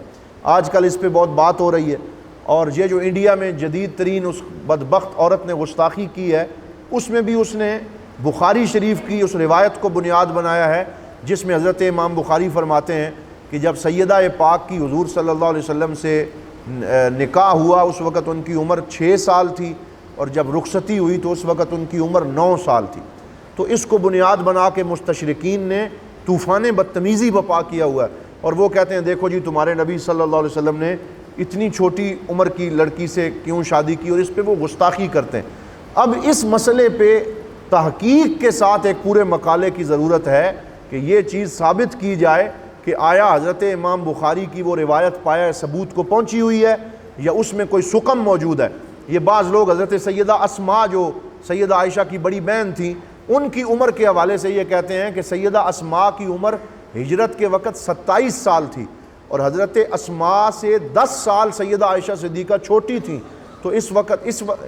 آج کل اس پہ بہت بات ہو رہی ہے، اور یہ جو انڈیا میں جدید ترین اس بدبخت عورت نے گستاخی کی ہے، اس میں بھی اس نے بخاری شریف کی اس روایت کو بنیاد بنایا ہے جس میں حضرت امام بخاری فرماتے ہیں کہ جب سیدہ پاک کی حضور صلی اللہ علیہ وسلم سے نکاح ہوا اس وقت ان کی عمر 6 سال تھی، اور جب رخصتی ہوئی تو اس وقت ان کی عمر 9 سال تھی۔ تو اس کو بنیاد بنا کے مستشرقین نے طوفان بدتمیزی بپا کیا ہوا ہے، اور وہ کہتے ہیں دیکھو جی تمہارے نبی صلی اللہ علیہ وسلم نے اتنی چھوٹی عمر کی لڑکی سے کیوں شادی کی، اور اس پہ وہ گستاخی کرتے ہیں۔ اب اس مسئلے پہ تحقیق کے ساتھ ایک پورے مقالے کی ضرورت ہے کہ یہ چیز ثابت کی جائے کہ آیا حضرت امام بخاری کی وہ روایت پایا ثبوت کو پہنچی ہوئی ہے یا اس میں کوئی سقم موجود ہے۔ یہ بعض لوگ حضرت سیدہ اسماء جو سیدہ عائشہ کی بڑی بہن تھیں ان کی عمر کے حوالے سے یہ کہتے ہیں کہ سیدہ اسماء کی عمر ہجرت کے وقت 27 سال تھی، اور حضرت اسماء سے 10 سال سیدہ عائشہ صدیقہ چھوٹی تھیں۔ تو اس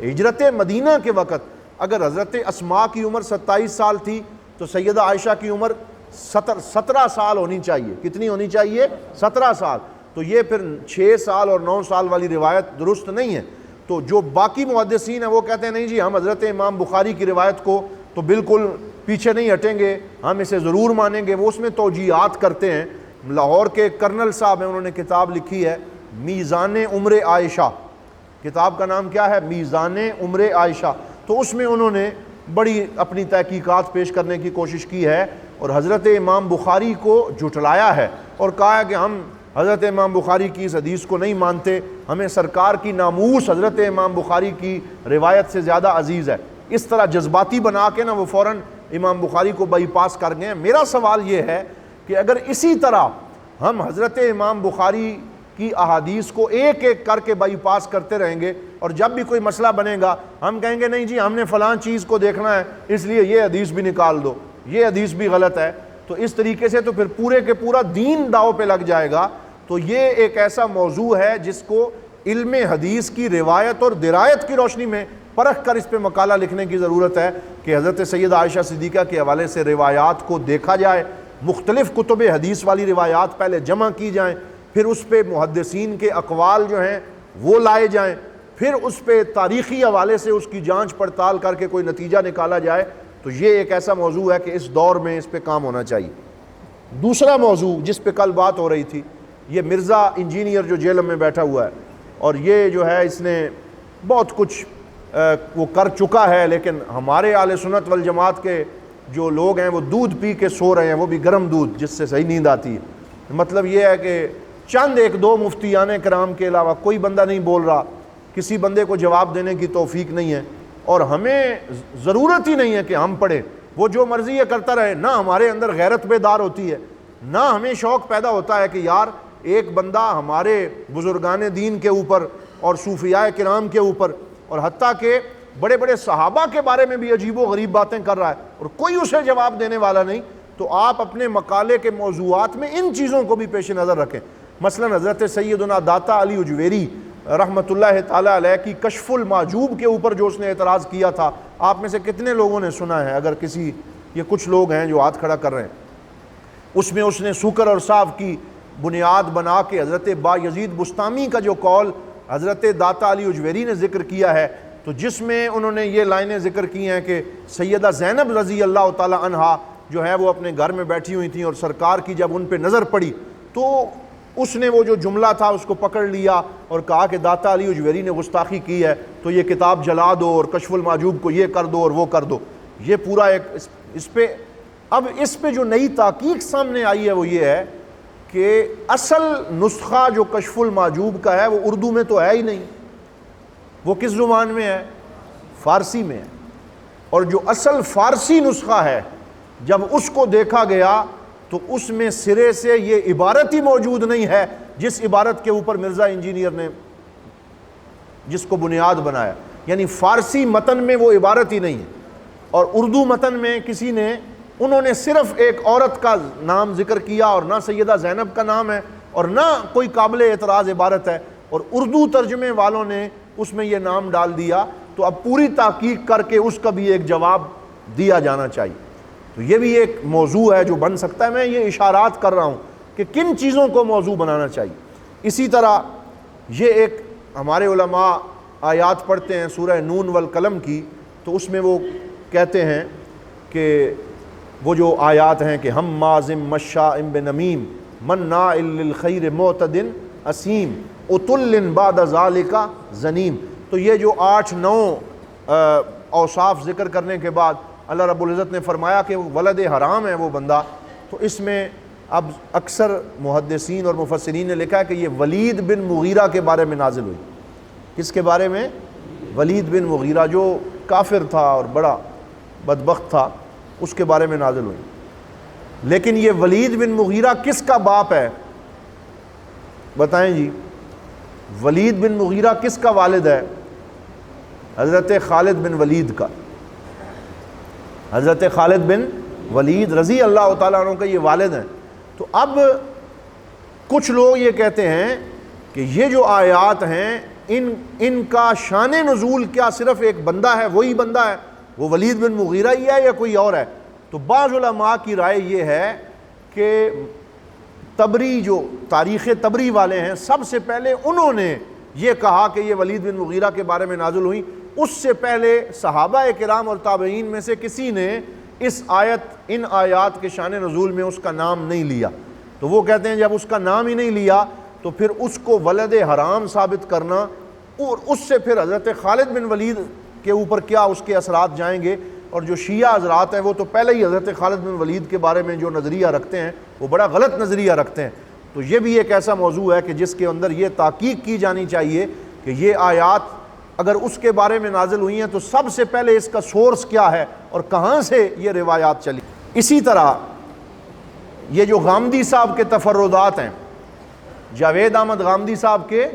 ہجرت مدینہ کے وقت اگر حضرت اسماء کی عمر 27 سال تھی تو سیدہ عائشہ کی عمر 17 سال ہونی چاہیے۔ کتنی ہونی چاہیے؟ 17 سال۔ تو یہ پھر 6 سال اور 9 سال والی روایت درست نہیں ہے۔ تو جو باقی محدثین ہیں وہ کہتے ہیں نہیں جی ہم حضرت امام بخاری کی روایت کو تو بالکل پیچھے نہیں ہٹیں گے، ہم اسے ضرور مانیں گے۔ وہ اس میں توجیہات کرتے ہیں۔ لاہور کے کرنل صاحب ہیں، انہوں نے کتاب لکھی ہے میزان عمر عائشہ، کتاب کا نام کیا ہے؟ میزان عمر عائشہ۔ تو اس میں انہوں نے بڑی اپنی تحقیقات پیش کرنے کی کوشش کی ہے اور حضرت امام بخاری کو جھٹلایا ہے اور کہا ہے کہ ہم حضرت امام بخاری کی اس حدیث کو نہیں مانتے، ہمیں سرکار کی ناموس حضرت امام بخاری کی روایت سے زیادہ عزیز ہے۔ اس طرح جذباتی بنا کے نا وہ فوراً امام بخاری کو بائی پاس کر گئے ہیں۔ میرا سوال یہ ہے کہ اگر اسی طرح ہم حضرت امام بخاری کی احادیث کو ایک ایک کر کے بائی پاس کرتے رہیں گے اور جب بھی کوئی مسئلہ بنے گا ہم کہیں گے نہیں جی ہم نے فلاں چیز کو دیکھنا ہے اس لیے یہ حدیث بھی نکال دو، یہ حدیث بھی غلط ہے، تو اس طریقے سے تو پھر پورے کے پورا دین داؤ پہ لگ جائے گا۔ تو یہ ایک ایسا موضوع ہے جس کو علم حدیث کی روایت اور درایت کی روشنی میں پرکھ کر اس پہ مقالہ لکھنے کی ضرورت ہے کہ حضرت سیدہ عائشہ صدیقہ کے حوالے سے روایات کو دیکھا جائے، مختلف کتب حدیث والی روایات پہلے جمع کی جائیں، پھر اس پہ محدثین کے اقوال جو ہیں وہ لائے جائیں، پھر اس پہ تاریخی حوالے سے اس کی جانچ پڑتال کر کے کوئی نتیجہ نکالا جائے۔ تو یہ ایک ایسا موضوع ہے کہ اس دور میں اس پہ کام ہونا چاہیے۔ دوسرا موضوع جس پہ کل بات ہو رہی تھی، یہ مرزا انجینئر جو جیل میں بیٹھا ہوا ہے اور یہ جو ہے اس نے بہت کچھ وہ کر چکا ہے، لیکن ہمارے اہل سنت والجماعت کے جو لوگ ہیں وہ دودھ پی کے سو رہے ہیں، وہ بھی گرم دودھ جس سے صحیح نیند آتی ہے۔ مطلب یہ ہے کہ چند ایک دو مفتیان کرام کے علاوہ کوئی بندہ نہیں بول رہا، کسی بندے کو جواب دینے کی توفیق نہیں ہے اور ہمیں ضرورت ہی نہیں ہے کہ ہم پڑھیں، وہ جو مرضی یہ کرتا رہے۔ نہ ہمارے اندر غیرت بیدار ہوتی ہے، نہ ہمیں شوق پیدا ہوتا ہے کہ یار ایک بندہ ہمارے بزرگان دین کے اوپر اور صوفیاء کرام کے اوپر اور حتیٰ کہ بڑے بڑے صحابہ کے بارے میں بھی عجیب و غریب باتیں کر رہا ہے اور کوئی اسے جواب دینے والا نہیں۔ تو آپ اپنے مقالے کے موضوعات میں ان چیزوں کو بھی پیش نظر رکھیں۔ مثلا حضرت سیدنا داتا علی اجویری رحمۃ اللہ تعالی علیہ کی کشف المعجوب کے اوپر جو اس نے اعتراض کیا تھا، آپ میں سے کتنے لوگوں نے سنا ہے؟ اگر کسی، یہ کچھ لوگ ہیں جو ہاتھ کھڑا کر رہے ہیں۔ اس میں اس نے سوکر اور صاف کی بنیاد بنا کے حضرت با یزید بستامی کا جو قول حضرت داتا علی اجویری نے ذکر کیا ہے، تو جس میں انہوں نے یہ لائنیں ذکر کی ہیں کہ سیدہ زینب رضی اللہ تعالی عنہا جو ہے وہ اپنے گھر میں بیٹھی ہوئی تھیں اور سرکار کی جب ان پہ نظر پڑی تو اس نے وہ جو جملہ تھا اس کو پکڑ لیا اور کہا کہ داتا علی اجویری نے گستاخی کی ہے تو یہ کتاب جلا دو اور کشف المعجوب کو یہ کر دو اور وہ کر دو۔ یہ پورا ایک اس پہ اب اس پہ جو نئی تحقیق سامنے آئی ہے وہ یہ ہے کہ اصل نسخہ جو کشف المعجوب کا ہے وہ اردو میں تو ہے ہی نہیں، وہ کس زبان میں ہے؟ فارسی میں ہے۔ اور جو اصل فارسی نسخہ ہے جب اس کو دیکھا گیا تو اس میں سرے سے یہ عبارت ہی موجود نہیں ہے جس عبارت کے اوپر مرزا انجینئر نے جس کو بنیاد بنایا، یعنی فارسی متن میں وہ عبارت ہی نہیں ہے۔ اور اردو متن میں کسی نے، انہوں نے صرف ایک عورت کا نام ذکر کیا اور نہ سیدہ زینب کا نام ہے اور نہ کوئی قابل اعتراض عبارت ہے، اور اردو ترجمے والوں نے اس میں یہ نام ڈال دیا۔ تو اب پوری تحقیق کر کے اس کا بھی ایک جواب دیا جانا چاہیے۔ تو یہ بھی ایک موضوع ہے جو بن سکتا ہے۔ میں یہ اشارات کر رہا ہوں کہ کن چیزوں کو موضوع بنانا چاہیے۔ اسی طرح یہ ایک ہمارے علماء آیات پڑھتے ہیں سورہ نون والقلم کی، تو اس میں وہ کہتے ہیں کہ وہ جو آیات ہیں کہ ہمازٍ مشاء بنمیم مناع للخیر معتد اثیم عتل بعد ذلک زنیم۔ تو یہ جو 8-9 اوصاف ذکر کرنے کے بعد اللہ رب العزت نے فرمایا کہ وہ ولد حرام ہے وہ بندہ، تو اس میں اب اکثر محدثین اور مفسرین نے لکھا ہے کہ یہ ولید بن مغیرہ کے بارے میں نازل ہوئی۔ کس کے بارے میں؟ ولید بن مغیرہ جو کافر تھا اور بڑا بدبخت تھا، اس کے بارے میں نازل ہوئی۔ لیکن یہ ولید بن مغیرہ کس کا باپ ہے؟ بتائیں جی، ولید بن مغیرہ کس کا والد ہے؟ حضرت خالد بن ولید کا۔ حضرت خالد بن ولید رضی اللہ تعالیٰ عنہ کا یہ والد ہیں۔ تو اب کچھ لوگ یہ کہتے ہیں کہ یہ جو آیات ہیں ان کا شان نزول کیا صرف ایک بندہ ہے، وہی بندہ ہے، وہ ولید بن مغیرہ ہی ہے یا کوئی اور ہے؟ تو بعض علماء کی رائے یہ ہے کہ تبری جو تاریخ تبری والے ہیں سب سے پہلے انہوں نے یہ کہا کہ یہ ولید بن مغیرہ کے بارے میں نازل ہوئی، اس سے پہلے صحابہ کرام اور تابعین میں سے کسی نے ان آیات کے شان نزول میں اس کا نام نہیں لیا۔ تو وہ کہتے ہیں جب اس کا نام ہی نہیں لیا تو پھر اس کو ولد حرام ثابت کرنا، اور اس سے پھر حضرت خالد بن ولید کے اوپر کیا اس کے اثرات جائیں گے. اور جو شیعہ حضرات ہیں وہ تو پہلے ہی حضرت خالد بن ولید کے بارے میں جو نظریہ رکھتے ہیں وہ بڑا غلط نظریہ رکھتے ہیں. تو یہ بھی ایک ایسا موضوع ہے کہ جس کے اندر یہ تحقیق کی جانی چاہیے کہ یہ آیات اگر اس کے بارے میں نازل ہوئی ہیں تو سب سے پہلے اس کا سورس کیا ہے اور کہاں سے یہ روایات چلی. اسی طرح یہ جو غامدی صاحب کے تفردات ہیں، جاوید احمد غامدی صاحب کے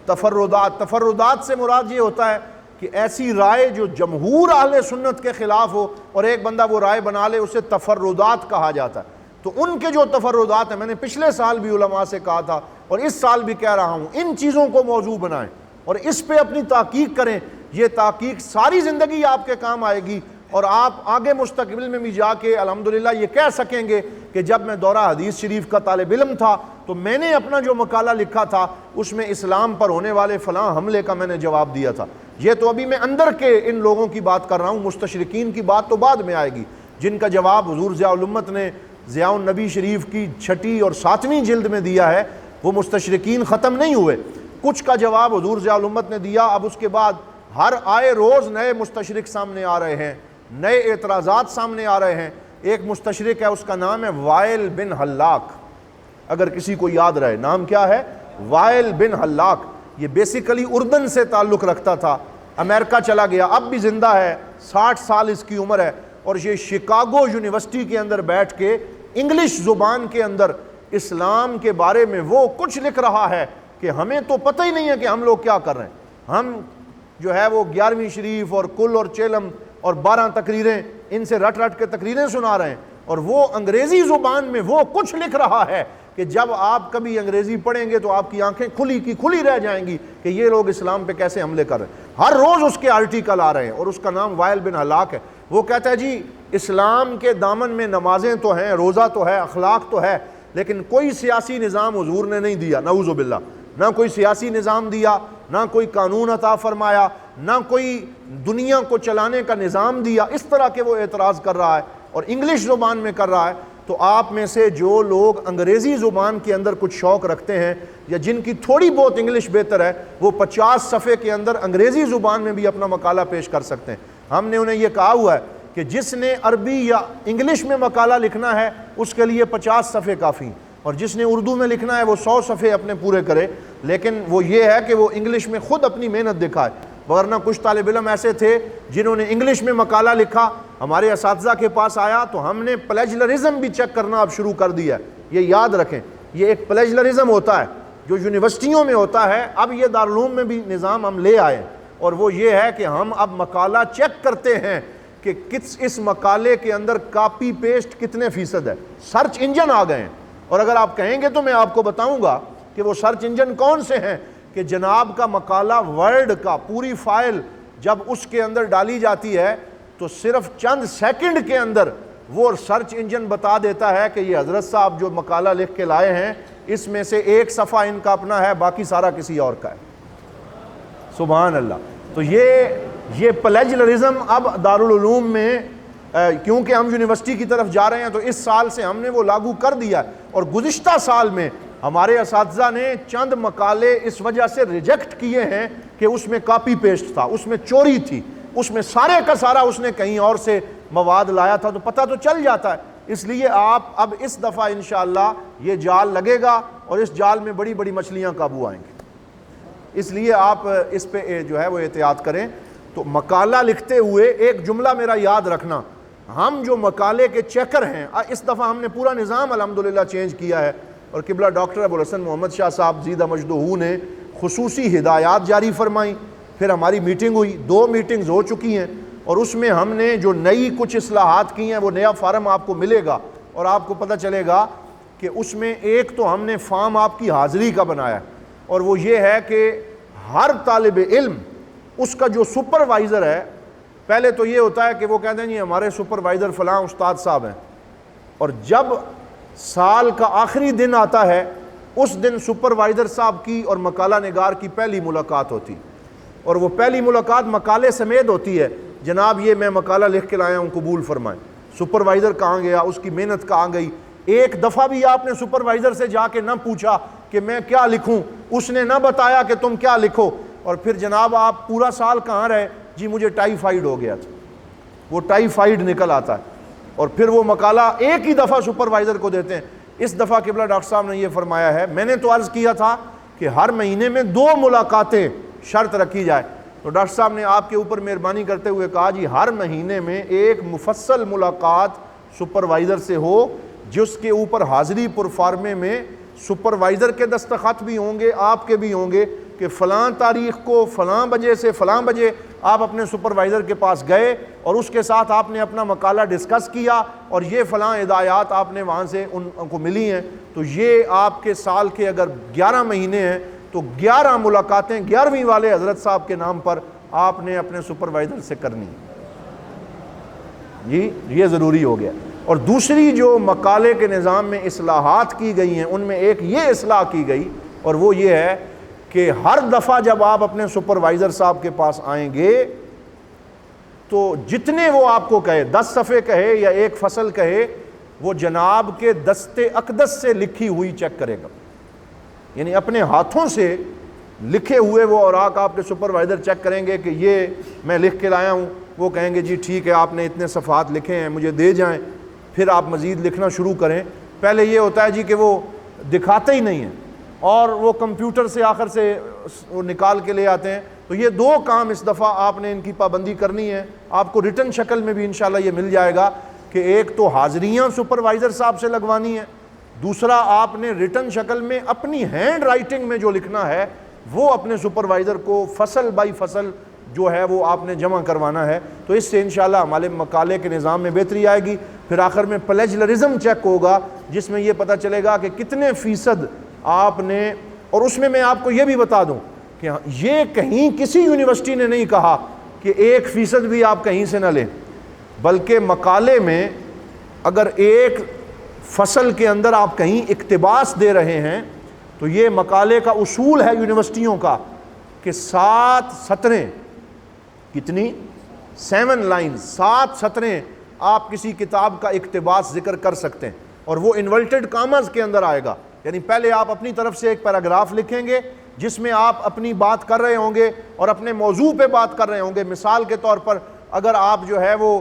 تفردات سے مراد یہ ہوتا ہے کہ ایسی رائے جو جمہور اہل سنت کے خلاف ہو اور ایک بندہ وہ رائے بنا لے، اسے تفردات کہا جاتا ہے. تو ان کے جو تفردات ہیں، میں نے پچھلے سال بھی علماء سے کہا تھا اور اس سال بھی کہہ رہا ہوں، ان چیزوں کو موضوع بنائیں اور اس پہ اپنی تحقیق کریں. یہ تحقیق ساری زندگی آپ کے کام آئے گی اور آپ آگے مستقبل میں بھی جا کے الحمدللہ یہ کہہ سکیں گے کہ جب میں دورہ حدیث شریف کا طالب علم تھا تو میں نے اپنا جو مقالہ لکھا تھا اس میں اسلام پر ہونے والے فلاں حملے کا میں نے جواب دیا تھا. یہ تو ابھی میں اندر کے ان لوگوں کی بات کر رہا ہوں، مستشرقین کی بات تو بعد میں آئے گی، جن کا جواب حضور ضیاء الامت نے ضیاء النبی شریف کی 6 اور 7ویں جلد میں دیا ہے. وہ مستشرقین ختم نہیں ہوئے، کچھ کا جواب حضور ضیاء الامت نے دیا. اب اس کے بعد ہر آئے روز نئے مستشرق سامنے آ رہے ہیں، نئے اعتراضات سامنے آ رہے ہیں. ایک مستشرق ہے، اس کا نام ہے وائل بن حلاق، اگر کسی کو یاد رہے نام کیا ہے، وائل بن حلاق. یہ بیسیکلی اردن سے تعلق رکھتا تھا، امریکہ چلا گیا، اب بھی زندہ ہے، 60 سال اس کی عمر ہے. اور یہ شکاگو یونیورسٹی کے اندر بیٹھ کے انگلش زبان کے اندر اسلام کے بارے میں وہ کچھ لکھ رہا ہے کہ ہمیں تو پتہ ہی نہیں ہے کہ ہم لوگ کیا کر رہے ہیں. ہم جو ہے وہ 11ویں شریف اور کل اور چیلم اور 12 تقریریں ان سے رٹ رٹ کے تقریریں سنا رہے ہیں، اور وہ انگریزی زبان میں وہ کچھ لکھ رہا ہے کہ جب آپ کبھی انگریزی پڑھیں گے تو آپ کی آنکھیں کھلی کی کھلی رہ جائیں گی کہ یہ لوگ اسلام پہ کیسے حملے کر رہے ہیں. ہر روز اس کے آرٹیکل آ رہے ہیں اور اس کا نام وائل بن حلاق ہے. وہ کہتا ہے جی اسلام کے دامن میں نمازیں تو ہیں، روزہ تو ہے، اخلاق تو ہے، لیکن کوئی سیاسی نظام حضور نے نہیں دیا، نعوذ باللہ. نہ کوئی سیاسی نظام دیا، نہ کوئی قانون عطا فرمایا، نہ کوئی دنیا کو چلانے کا نظام دیا. اس طرح کے وہ اعتراض کر رہا ہے اور انگلش زبان میں کر رہا ہے. تو آپ میں سے جو لوگ انگریزی زبان کے اندر کچھ شوق رکھتے ہیں یا جن کی تھوڑی بہت انگلش بہتر ہے، وہ 50 صفحے کے اندر انگریزی زبان میں بھی اپنا مقالہ پیش کر سکتے ہیں. ہم نے انہیں یہ کہا ہوا ہے کہ جس نے عربی یا انگلش میں مقالہ لکھنا ہے اس کے لیے 50 صفحے کافی ہیں، اور جس نے اردو میں لکھنا ہے وہ 100 صفحے اپنے پورے کرے. لیکن وہ یہ ہے کہ وہ انگلش میں خود اپنی محنت دکھائے. ورنہ کچھ طالب علم ایسے تھے جنہوں نے انگلش میں مقالہ لکھا، ہمارے اساتذہ کے پاس آیا تو ہم نے پلیجلرزم بھی چیک کرنا اب شروع کر دیا ہے. یہ یاد رکھیں، یہ ایک پلیجلرزم ہوتا ہے جو یونیورسٹیوں میں ہوتا ہے، اب یہ دارالعلوم میں بھی نظام ہم لے آئے، اور وہ یہ ہے کہ ہم اب مقالہ چیک کرتے ہیں کہ اس مقالے کے اندر کاپی پیسٹ کتنے فیصد ہے. سرچ انجن آ گئے ہیں، اور اگر آپ کہیں گے تو میں آپ کو بتاؤں گا کہ وہ سرچ انجن کون سے ہیں کہ جناب کا مقالہ ورڈ کا پوری فائل جب اس کے اندر ڈالی جاتی ہے تو صرف چند سیکنڈ کے اندر وہ سرچ انجن بتا دیتا ہے کہ یہ حضرت صاحب جو مقالہ لکھ کے لائے ہیں اس میں سے 1 صفحہ ان کا اپنا ہے، باقی سارا کسی اور کا ہے. سبحان اللہ. تو یہ پلیجلرزم اب دارالعلوم میں کیونکہ ہم یونیورسٹی کی طرف جا رہے ہیں تو اس سال سے ہم نے وہ لاگو کر دیا ہے. اور گزشتہ سال میں ہمارے اساتذہ نے چند مقالے اس وجہ سے ریجیکٹ کیے ہیں کہ اس میں کاپی پیسٹ تھا، اس میں چوری تھی، اس میں سارے کا سارا اس نے کہیں اور سے مواد لایا تھا، تو پتہ تو چل جاتا ہے. اس لیے آپ اب اس دفعہ انشاءاللہ یہ جال لگے گا اور اس جال میں بڑی بڑی مچھلیاں قابو آئیں گی. اس لیے آپ اس پہ جو ہے وہ احتیاط کریں. تو مقالہ لکھتے ہوئے ایک جملہ میرا یاد رکھنا، ہم جو مقالے کے چیکر ہیں، اس دفعہ ہم نے پورا نظام الحمدللہ چینج کیا ہے، اور قبلہ ڈاکٹر ابوالحسن محمد شاہ صاحب زیدہ مجدہ نے خصوصی ہدایات جاری فرمائیں. پھر ہماری میٹنگ ہوئی، 2 میٹنگز ہو چکی ہیں، اور اس میں ہم نے جو نئی کچھ اصلاحات کی ہیں وہ نیا فارم آپ کو ملے گا اور آپ کو پتہ چلے گا کہ اس میں ایک تو ہم نے فارم آپ کی حاضری کا بنایا ہے، اور وہ یہ ہے کہ ہر طالب علم اس کا جو سپروائزر ہے، پہلے تو یہ ہوتا ہے کہ وہ کہتے ہیں جی ہمارے سپروائزر فلاں استاد صاحب ہیں، اور جب سال کا آخری دن آتا ہے اس دن سپروائزر صاحب کی اور مقالہ نگار کی پہلی ملاقات ہوتی، اور وہ پہلی ملاقات مقالے سمیت ہوتی ہے. جناب یہ میں مقالہ لکھ کے لایا ہوں، قبول فرمائیں. سپروائزر کہاں گیا، اس کی محنت کہاں گئی. ایک دفعہ بھی آپ نے سپروائزر سے جا کے نہ پوچھا کہ میں کیا لکھوں، اس نے نہ بتایا کہ تم کیا لکھو، اور پھر جناب آپ پورا سال کہاں رہے، جی مجھے ٹائیفائیڈ ہو گیا تھا، وہ ٹائیفائیڈ نکل آتا ہے، اور پھر وہ مقالہ ایک ہی دفعہ سپروائزر کو دیتے ہیں۔ اس دفعہ قبلہ ڈاکٹر صاحب نے یہ فرمایا ہے، میں نے تو عرض کیا تھا کہ ہر مہینے میں 2 ملاقاتیں شرط رکھی جائے، تو ڈاکٹر صاحب نے آپ کے اوپر مہربانی کرتے ہوئے کہا جی ہر مہینے میں ایک مفصل ملاقات سپروائزر سے ہو، جس کے اوپر حاضری پرفارمے میں سپروائزر کے دستخط بھی ہوں گے، آپ کے بھی ہوں گے، کہ فلاں تاریخ کو فلاں بجے سے فلاں بجے آپ اپنے سپروائزر کے پاس گئے اور اس کے ساتھ آپ نے اپنا مقالہ ڈسکس کیا اور یہ فلاں ہدایات آپ نے وہاں سے ان کو ملی ہیں۔ تو یہ آپ کے سال کے اگر 11 مہینے ہیں تو 11 ملاقاتیں 11ویں والے حضرت صاحب کے نام پر آپ نے اپنے سپروائزر سے کرنی ہے، جی یہ ضروری ہو گیا۔ اور دوسری جو مقالے کے نظام میں اصلاحات کی گئی ہیں ان میں ایک یہ اصلاح کی گئی، اور وہ یہ ہے کہ ہر دفعہ جب آپ اپنے سپروائزر صاحب کے پاس آئیں گے تو جتنے وہ آپ کو کہے، 10 صفحے کہے یا ایک فصل کہے، وہ جناب کے دست اقدس سے لکھی ہوئی چیک کرے گا، یعنی اپنے ہاتھوں سے لکھے ہوئے وہ اوراق آپ کے سپروائزر چیک کریں گے کہ یہ میں لکھ کے لایا ہوں، وہ کہیں گے جی ٹھیک ہے آپ نے اتنے صفحات لکھے ہیں مجھے دے جائیں، پھر آپ مزید لکھنا شروع کریں۔ پہلے یہ ہوتا ہے جی کہ وہ دکھاتے ہی نہیں ہیں اور وہ کمپیوٹر سے آخر سے وہ نکال کے لے آتے ہیں، تو یہ 2 کام اس دفعہ آپ نے ان کی پابندی کرنی ہے۔ آپ کو ریٹن شکل میں بھی انشاءاللہ یہ مل جائے گا کہ ایک تو حاضریاں سپروائزر صاحب سے لگوانی ہے، دوسرا آپ نے ریٹن شکل میں اپنی ہینڈ رائٹنگ میں جو لکھنا ہے وہ اپنے سپروائزر کو فصل بائی فصل جو ہے وہ آپ نے جمع کروانا ہے۔ تو اس سے انشاءاللہ ہمارے مقالے کے نظام میں بہتری آئے گی۔ پھر آخر میں پلیجلرزم چیک ہوگا جس میں یہ پتہ چلے گا کہ کتنے فیصد آپ نے، اور اس میں آپ کو یہ بھی بتا دوں کہ یہ کہیں کسی یونیورسٹی نے نہیں کہا کہ 1% بھی آپ کہیں سے نہ لیں، بلکہ مقالے میں اگر ایک فصل کے اندر آپ کہیں اقتباس دے رہے ہیں تو یہ مقالے کا اصول ہے یونیورسٹیوں کا کہ 7 سطریں، کتنی 7 لائن 7 سطریں آپ کسی کتاب کا اقتباس ذکر کر سکتے ہیں، اور وہ انورٹڈ کاماز کے اندر آئے گا، یعنی پہلے آپ اپنی طرف سے ایک پیراگراف لکھیں گے جس میں آپ اپنی بات کر رہے ہوں گے اور اپنے موضوع پہ بات کر رہے ہوں گے۔ مثال کے طور پر اگر آپ جو ہے وہ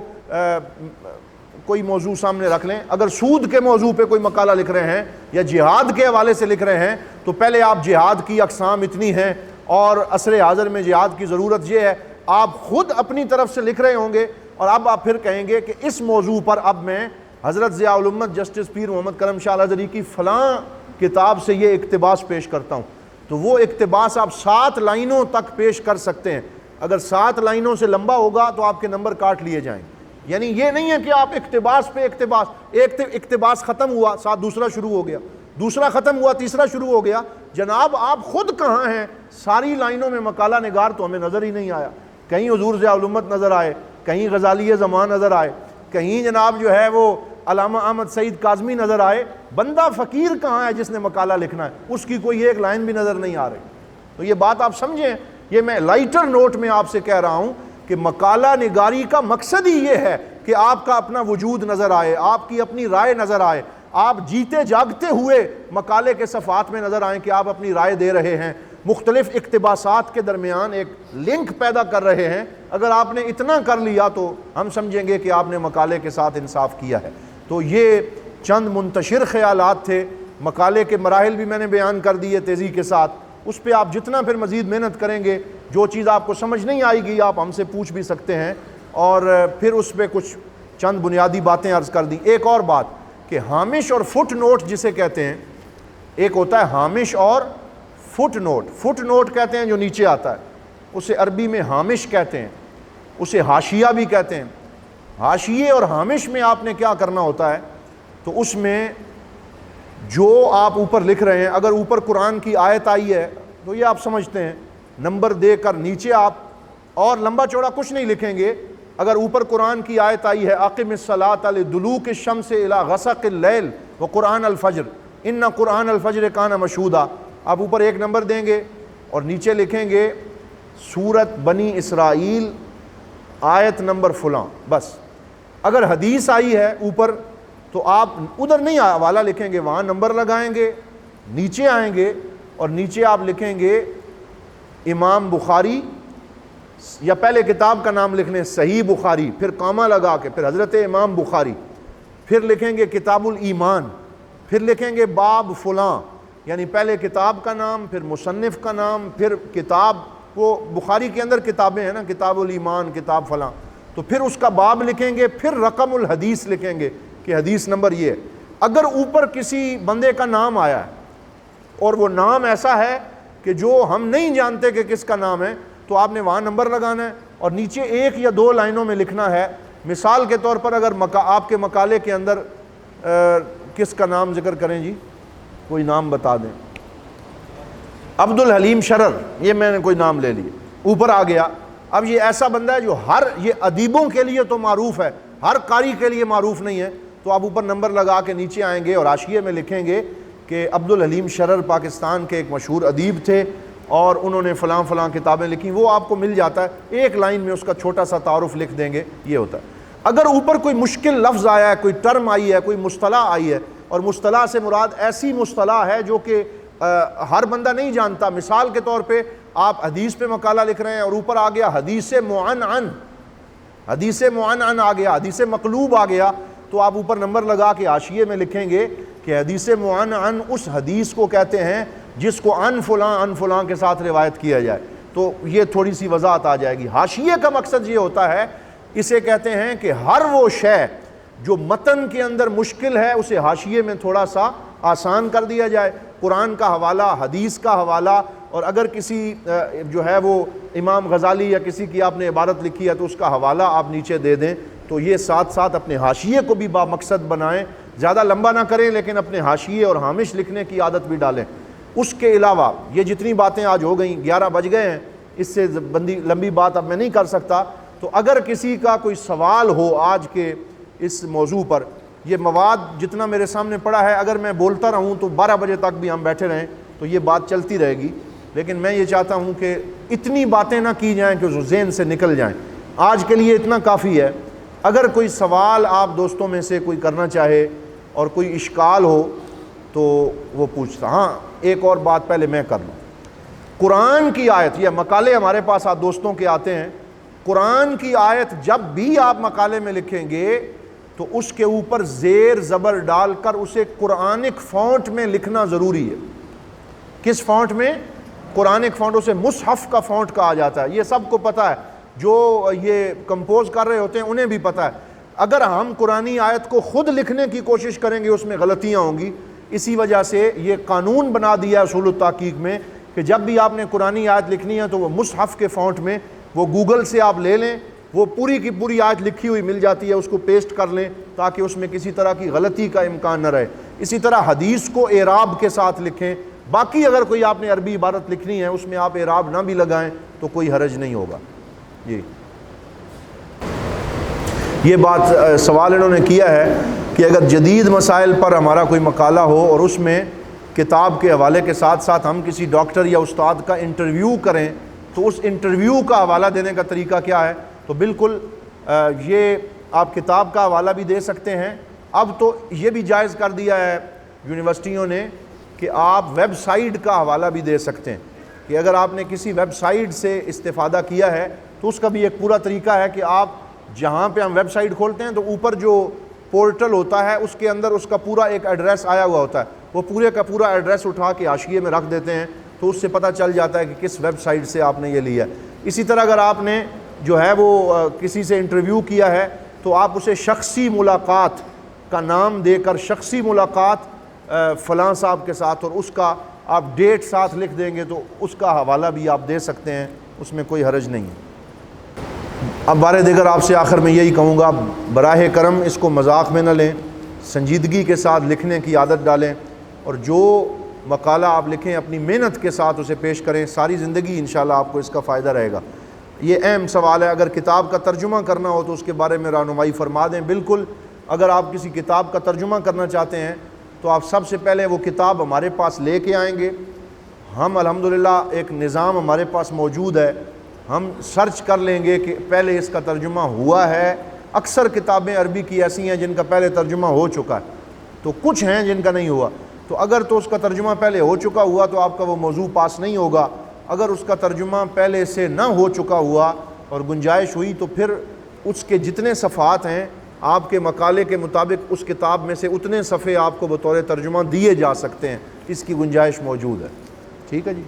کوئی موضوع سامنے رکھ لیں، اگر سود کے موضوع پہ کوئی مقالہ لکھ رہے ہیں یا جہاد کے حوالے سے لکھ رہے ہیں تو پہلے آپ جہاد کی اقسام اتنی ہیں اور عصر حاضر میں جہاد کی ضرورت یہ ہے، آپ خود اپنی طرف سے لکھ رہے ہوں گے، اور اب آپ پھر کہیں گے کہ اس موضوع پر اب میں حضرت ضیاء الامت جسٹس پیر محمد کرم شاہ الازہری کی فلاں کتاب سے یہ اقتباس پیش کرتا ہوں، تو وہ اقتباس آپ 7 لائنوں تک پیش کر سکتے ہیں۔ اگر 7 لائنوں سے لمبا ہوگا تو آپ کے نمبر کاٹ لیے جائیں گے۔ یعنی یہ نہیں ہے کہ آپ اقتباس پہ اقتباس، ایک اقتباس ختم ہوا ساتھ دوسرا شروع ہو گیا، دوسرا ختم ہوا تیسرا شروع ہو گیا۔ جناب آپ خود کہاں ہیں؟ ساری لائنوں میں مقالہ نگار تو ہمیں نظر ہی نہیں آیا، کہیں حضور ضیاء الامت نظر آئے، کہیں غزالی زمان نظر آئے، کہیں جناب جو ہے وہ علامہ احمد سعید کاظمی نظر آئے، بندہ فقیر کہاں ہے جس نے مقالہ لکھنا ہے؟ اس کی کوئی ایک لائن بھی نظر نہیں آ رہی۔ تو یہ بات آپ سمجھیں، یہ میں لائٹر نوٹ میں آپ سے کہہ رہا ہوں کہ مقالہ نگاری کا مقصد ہی یہ ہے کہ آپ کا اپنا وجود نظر آئے، آپ کی اپنی رائے نظر آئے، آپ جیتے جاگتے ہوئے مقالے کے صفحات میں نظر آئیں کہ آپ اپنی رائے دے رہے ہیں، مختلف اقتباسات کے درمیان ایک لنک پیدا کر رہے ہیں۔ اگر آپ نے اتنا کر لیا تو ہم سمجھیں گے کہ آپ نے مقالے کے ساتھ انصاف کیا ہے۔ تو یہ چند منتشر خیالات تھے، مقالے کے مراحل بھی میں نے بیان کر دیے تیزی کے ساتھ، اس پہ آپ جتنا پھر مزید محنت کریں گے، جو چیز آپ کو سمجھ نہیں آئے گی آپ ہم سے پوچھ بھی سکتے ہیں، اور پھر اس پہ کچھ چند بنیادی باتیں عرض کر دی۔ ایک اور بات کہ ہامش اور فٹ نوٹ جسے کہتے ہیں، ایک ہوتا ہے ہامش اور فٹ نوٹ۔ فٹ نوٹ کہتے ہیں جو نیچے آتا ہے، اسے عربی میں ہامش کہتے ہیں، اسے حاشیہ بھی کہتے ہیں۔ حاشیے اور ہامش میں آپ نے کیا کرنا ہوتا ہے، تو اس میں جو آپ اوپر لکھ رہے ہیں، اگر اوپر قرآن کی آیت آئی ہے تو یہ آپ سمجھتے ہیں، نمبر دے کر نیچے آپ اور لمبا چوڑا کچھ نہیں لکھیں گے۔ اگر اوپر قرآن کی آیت آئی ہے اقم الصلاۃ لدلوک الشمس الی غسق اللیل وقرآن الفجر ان قرآن الفجر کان مشہودا، آپ اوپر 1 نمبر دیں گے اور نیچے لکھیں گے سورت بنی اسرائیل آیت نمبر فلاں، بس۔ اگر حدیث آئی ہے اوپر تو آپ ادھر نہیں حوالہ لکھیں گے، وہاں نمبر لگائیں گے نیچے آئیں گے اور نیچے آپ لکھیں گے امام بخاری، یا پہلے کتاب کا نام لکھ لیں صحیح بخاری، پھر کامہ لگا کے پھر حضرت امام بخاری، پھر لکھیں گے کتاب الایمان، پھر لکھیں گے باب فلاں، یعنی پہلے کتاب کا نام، پھر مصنف کا نام، پھر کتاب، وہ بخاری کے اندر کتابیں ہیں نا، کتاب الایمان، کتاب فلاں، تو پھر اس کا باب لکھیں گے، پھر رقم الحدیث لکھیں گے کہ حدیث نمبر یہ ہے۔ اگر اوپر کسی بندے کا نام آیا ہے اور وہ نام ایسا ہے کہ جو ہم نہیں جانتے کہ کس کا نام ہے، تو آپ نے وہاں نمبر لگانا ہے اور نیچے 1 یا 2 لائنوں میں لکھنا ہے۔ مثال کے طور پر اگر آپ کے مقالے کے اندر کس کا نام ذکر کریں جی، کوئی نام بتا دیں، عبد الحلیم شرر، یہ میں نے کوئی نام لے لیا، اوپر آ گیا۔ اب یہ ایسا بندہ ہے جو یہ ادیبوں کے لیے تو معروف ہے، ہر قاری کے لیے معروف نہیں ہے، تو آپ اوپر نمبر لگا کے نیچے آئیں گے اور حاشیے میں لکھیں گے کہ عبد الحلیم شرر پاکستان کے ایک مشہور ادیب تھے اور انہوں نے فلاں فلاں کتابیں لکھی، وہ آپ کو مل جاتا ہے، 1 لائن میں اس کا چھوٹا سا تعارف لکھ دیں گے، یہ ہوتا ہے۔ اگر اوپر کوئی مشکل لفظ آیا ہے، کوئی ٹرم آئی ہے، کوئی مصطلح آئی ہے، اور مصطلح سے مراد ایسی مصطلح ہے جو کہ ہر بندہ نہیں جانتا، مثال کے طور پہ آپ حدیث پہ مقالہ لکھ رہے ہیں اور اوپر آ گیا حدیث معنعن، حدیث معنعن آ گیا، حدیث مقلوب آ گیا، تو آپ اوپر نمبر لگا کے حاشیے میں لکھیں گے کہ حدیث معنعن اس حدیث کو کہتے ہیں جس کو ان فلاں کے ساتھ روایت کیا جائے، تو یہ تھوڑی سی وضاحت آ جائے گی۔ حاشیے کا مقصد یہ ہوتا ہے، اسے کہتے ہیں کہ ہر وہ شے جو متن کے اندر مشکل ہے اسے حاشیے میں تھوڑا سا آسان کر دیا جائے، قرآن کا حوالہ، حدیث کا حوالہ، اور اگر کسی جو ہے وہ امام غزالی یا کسی کی آپ نے عبارت لکھی ہے تو اس کا حوالہ آپ نیچے دے دیں، تو یہ ساتھ ساتھ اپنے حاشیے کو بھی با مقصد بنائیں، زیادہ لمبا نہ کریں لیکن اپنے حاشیے اور ہامش لکھنے کی عادت بھی ڈالیں۔ اس کے علاوہ یہ جتنی باتیں آج ہو گئیں، 11 بج گئے ہیں، اس سے لمبی بات اب میں نہیں کر سکتا، تو اگر کسی کا کوئی سوال ہو آج کے اس موضوع پر، یہ مواد جتنا میرے سامنے پڑا ہے، اگر میں بولتا رہوں تو 12 بجے تک بھی ہم بیٹھے رہیں تو یہ بات چلتی رہے گی، لیکن میں یہ چاہتا ہوں کہ اتنی باتیں نہ کی جائیں کہ ذہن سے نکل جائیں۔ آج کے لیے اتنا کافی ہے۔ اگر کوئی سوال آپ دوستوں میں سے کوئی کرنا چاہے اور کوئی اشکال ہو تو وہ پوچھتا۔ ہاں، ایک اور بات پہلے میں کر لوں، قرآن کی آیت، یہ مقالے ہمارے پاس آپ دوستوں کے آتے ہیں، قرآن کی آیت جب بھی آپ مقالے میں لکھیں گے تو اس کے اوپر زیر زبر ڈال کر اسے قرآنک فونٹ میں لکھنا ضروری ہے۔ کس فونٹ میں؟ قرآنک فونٹ، اسے مصحف کا فونٹ کہا جاتا ہے، یہ سب کو پتہ ہے، جو یہ کمپوز کر رہے ہوتے ہیں انہیں بھی پتہ ہے۔ اگر ہم قرآنی آیت کو خود لکھنے کی کوشش کریں گے اس میں غلطیاں ہوں گی، اسی وجہ سے یہ قانون بنا دیا ہے اصول التحقیق میں کہ جب بھی آپ نے قرآنی آیت لکھنی ہے تو وہ مصحف کے فونٹ میں، وہ گوگل سے آپ لے لیں، وہ پوری کی پوری آیت لکھی ہوئی مل جاتی ہے، اس کو پیسٹ کر لیں تاکہ اس میں کسی طرح کی غلطی کا امکان نہ رہے۔ اسی طرح حدیث کو اعراب کے ساتھ لکھیں، باقی اگر کوئی آپ نے عربی عبارت لکھنی ہے اس میں آپ اعراب نہ بھی لگائیں تو کوئی حرج نہیں ہوگا۔ جی، یہ بات سوال انہوں نے کیا ہے کہ اگر جدید مسائل پر ہمارا کوئی مقالہ ہو اور اس میں کتاب کے حوالے کے ساتھ ساتھ ہم کسی ڈاکٹر یا استاد کا انٹرویو کریں تو اس انٹرویو کا حوالہ دینے کا طریقہ کیا ہے؟ تو بالکل یہ آپ کتاب کا حوالہ بھی دے سکتے ہیں۔ اب تو یہ بھی جائز کر دیا ہے یونیورسٹیوں نے کہ آپ ویب سائٹ کا حوالہ بھی دے سکتے ہیں، کہ اگر آپ نے کسی ویب سائٹ سے استفادہ کیا ہے تو اس کا بھی ایک پورا طریقہ ہے کہ آپ جہاں پہ ہم ویب سائٹ کھولتے ہیں تو اوپر جو پورٹل ہوتا ہے اس کے اندر اس کا پورا ایک ایڈریس آیا ہوا ہوتا ہے، وہ پورے کا پورا ایڈریس اٹھا کے حاشیے میں رکھ دیتے ہیں تو اس سے پتہ چل جاتا ہے کہ کس ویب سائٹ سے آپ نے یہ لیا ہے۔ اسی طرح اگر آپ نے جو ہے وہ کسی سے انٹرویو کیا ہے تو آپ اسے شخصی ملاقات کا نام دے کر شخصی ملاقات فلاں صاحب کے ساتھ، اور اس کا آپ ڈیٹ ساتھ لکھ دیں گے تو اس کا حوالہ بھی آپ دے سکتے ہیں، اس میں کوئی حرج نہیں ہے۔ اب بارے دیگر آپ سے آخر میں یہی کہوں گا، براہ کرم اس کو مذاق میں نہ لیں، سنجیدگی کے ساتھ لکھنے کی عادت ڈالیں، اور جو مقالہ آپ لکھیں اپنی محنت کے ساتھ اسے پیش کریں، ساری زندگی انشاءاللہ آپ کو اس کا فائدہ رہے گا۔ یہ اہم سوال ہے، اگر کتاب کا ترجمہ کرنا ہو تو اس کے بارے میں رہنمائی فرما دیں۔ بالکل، اگر آپ کسی کتاب کا ترجمہ کرنا چاہتے ہیں تو آپ سب سے پہلے وہ کتاب ہمارے پاس لے کے آئیں گے۔ ہم الحمدللہ ایک نظام ہمارے پاس موجود ہے، ہم سرچ کر لیں گے کہ پہلے اس کا ترجمہ ہوا ہے۔ اکثر کتابیں عربی کی ایسی ہیں جن کا پہلے ترجمہ ہو چکا ہے، تو کچھ ہیں جن کا نہیں ہوا۔ تو اگر تو اس کا ترجمہ پہلے ہو چکا ہوا تو آپ کا وہ موضوع پاس نہیں ہوگا، اگر اس کا ترجمہ پہلے سے نہ ہو چکا ہوا اور گنجائش ہوئی تو پھر اس کے جتنے صفحات ہیں آپ کے مقالے کے مطابق اس کتاب میں سے اتنے صفحے آپ کو بطور ترجمہ دیے جا سکتے ہیں، اس کی گنجائش موجود ہے۔ ٹھیک ہے جی۔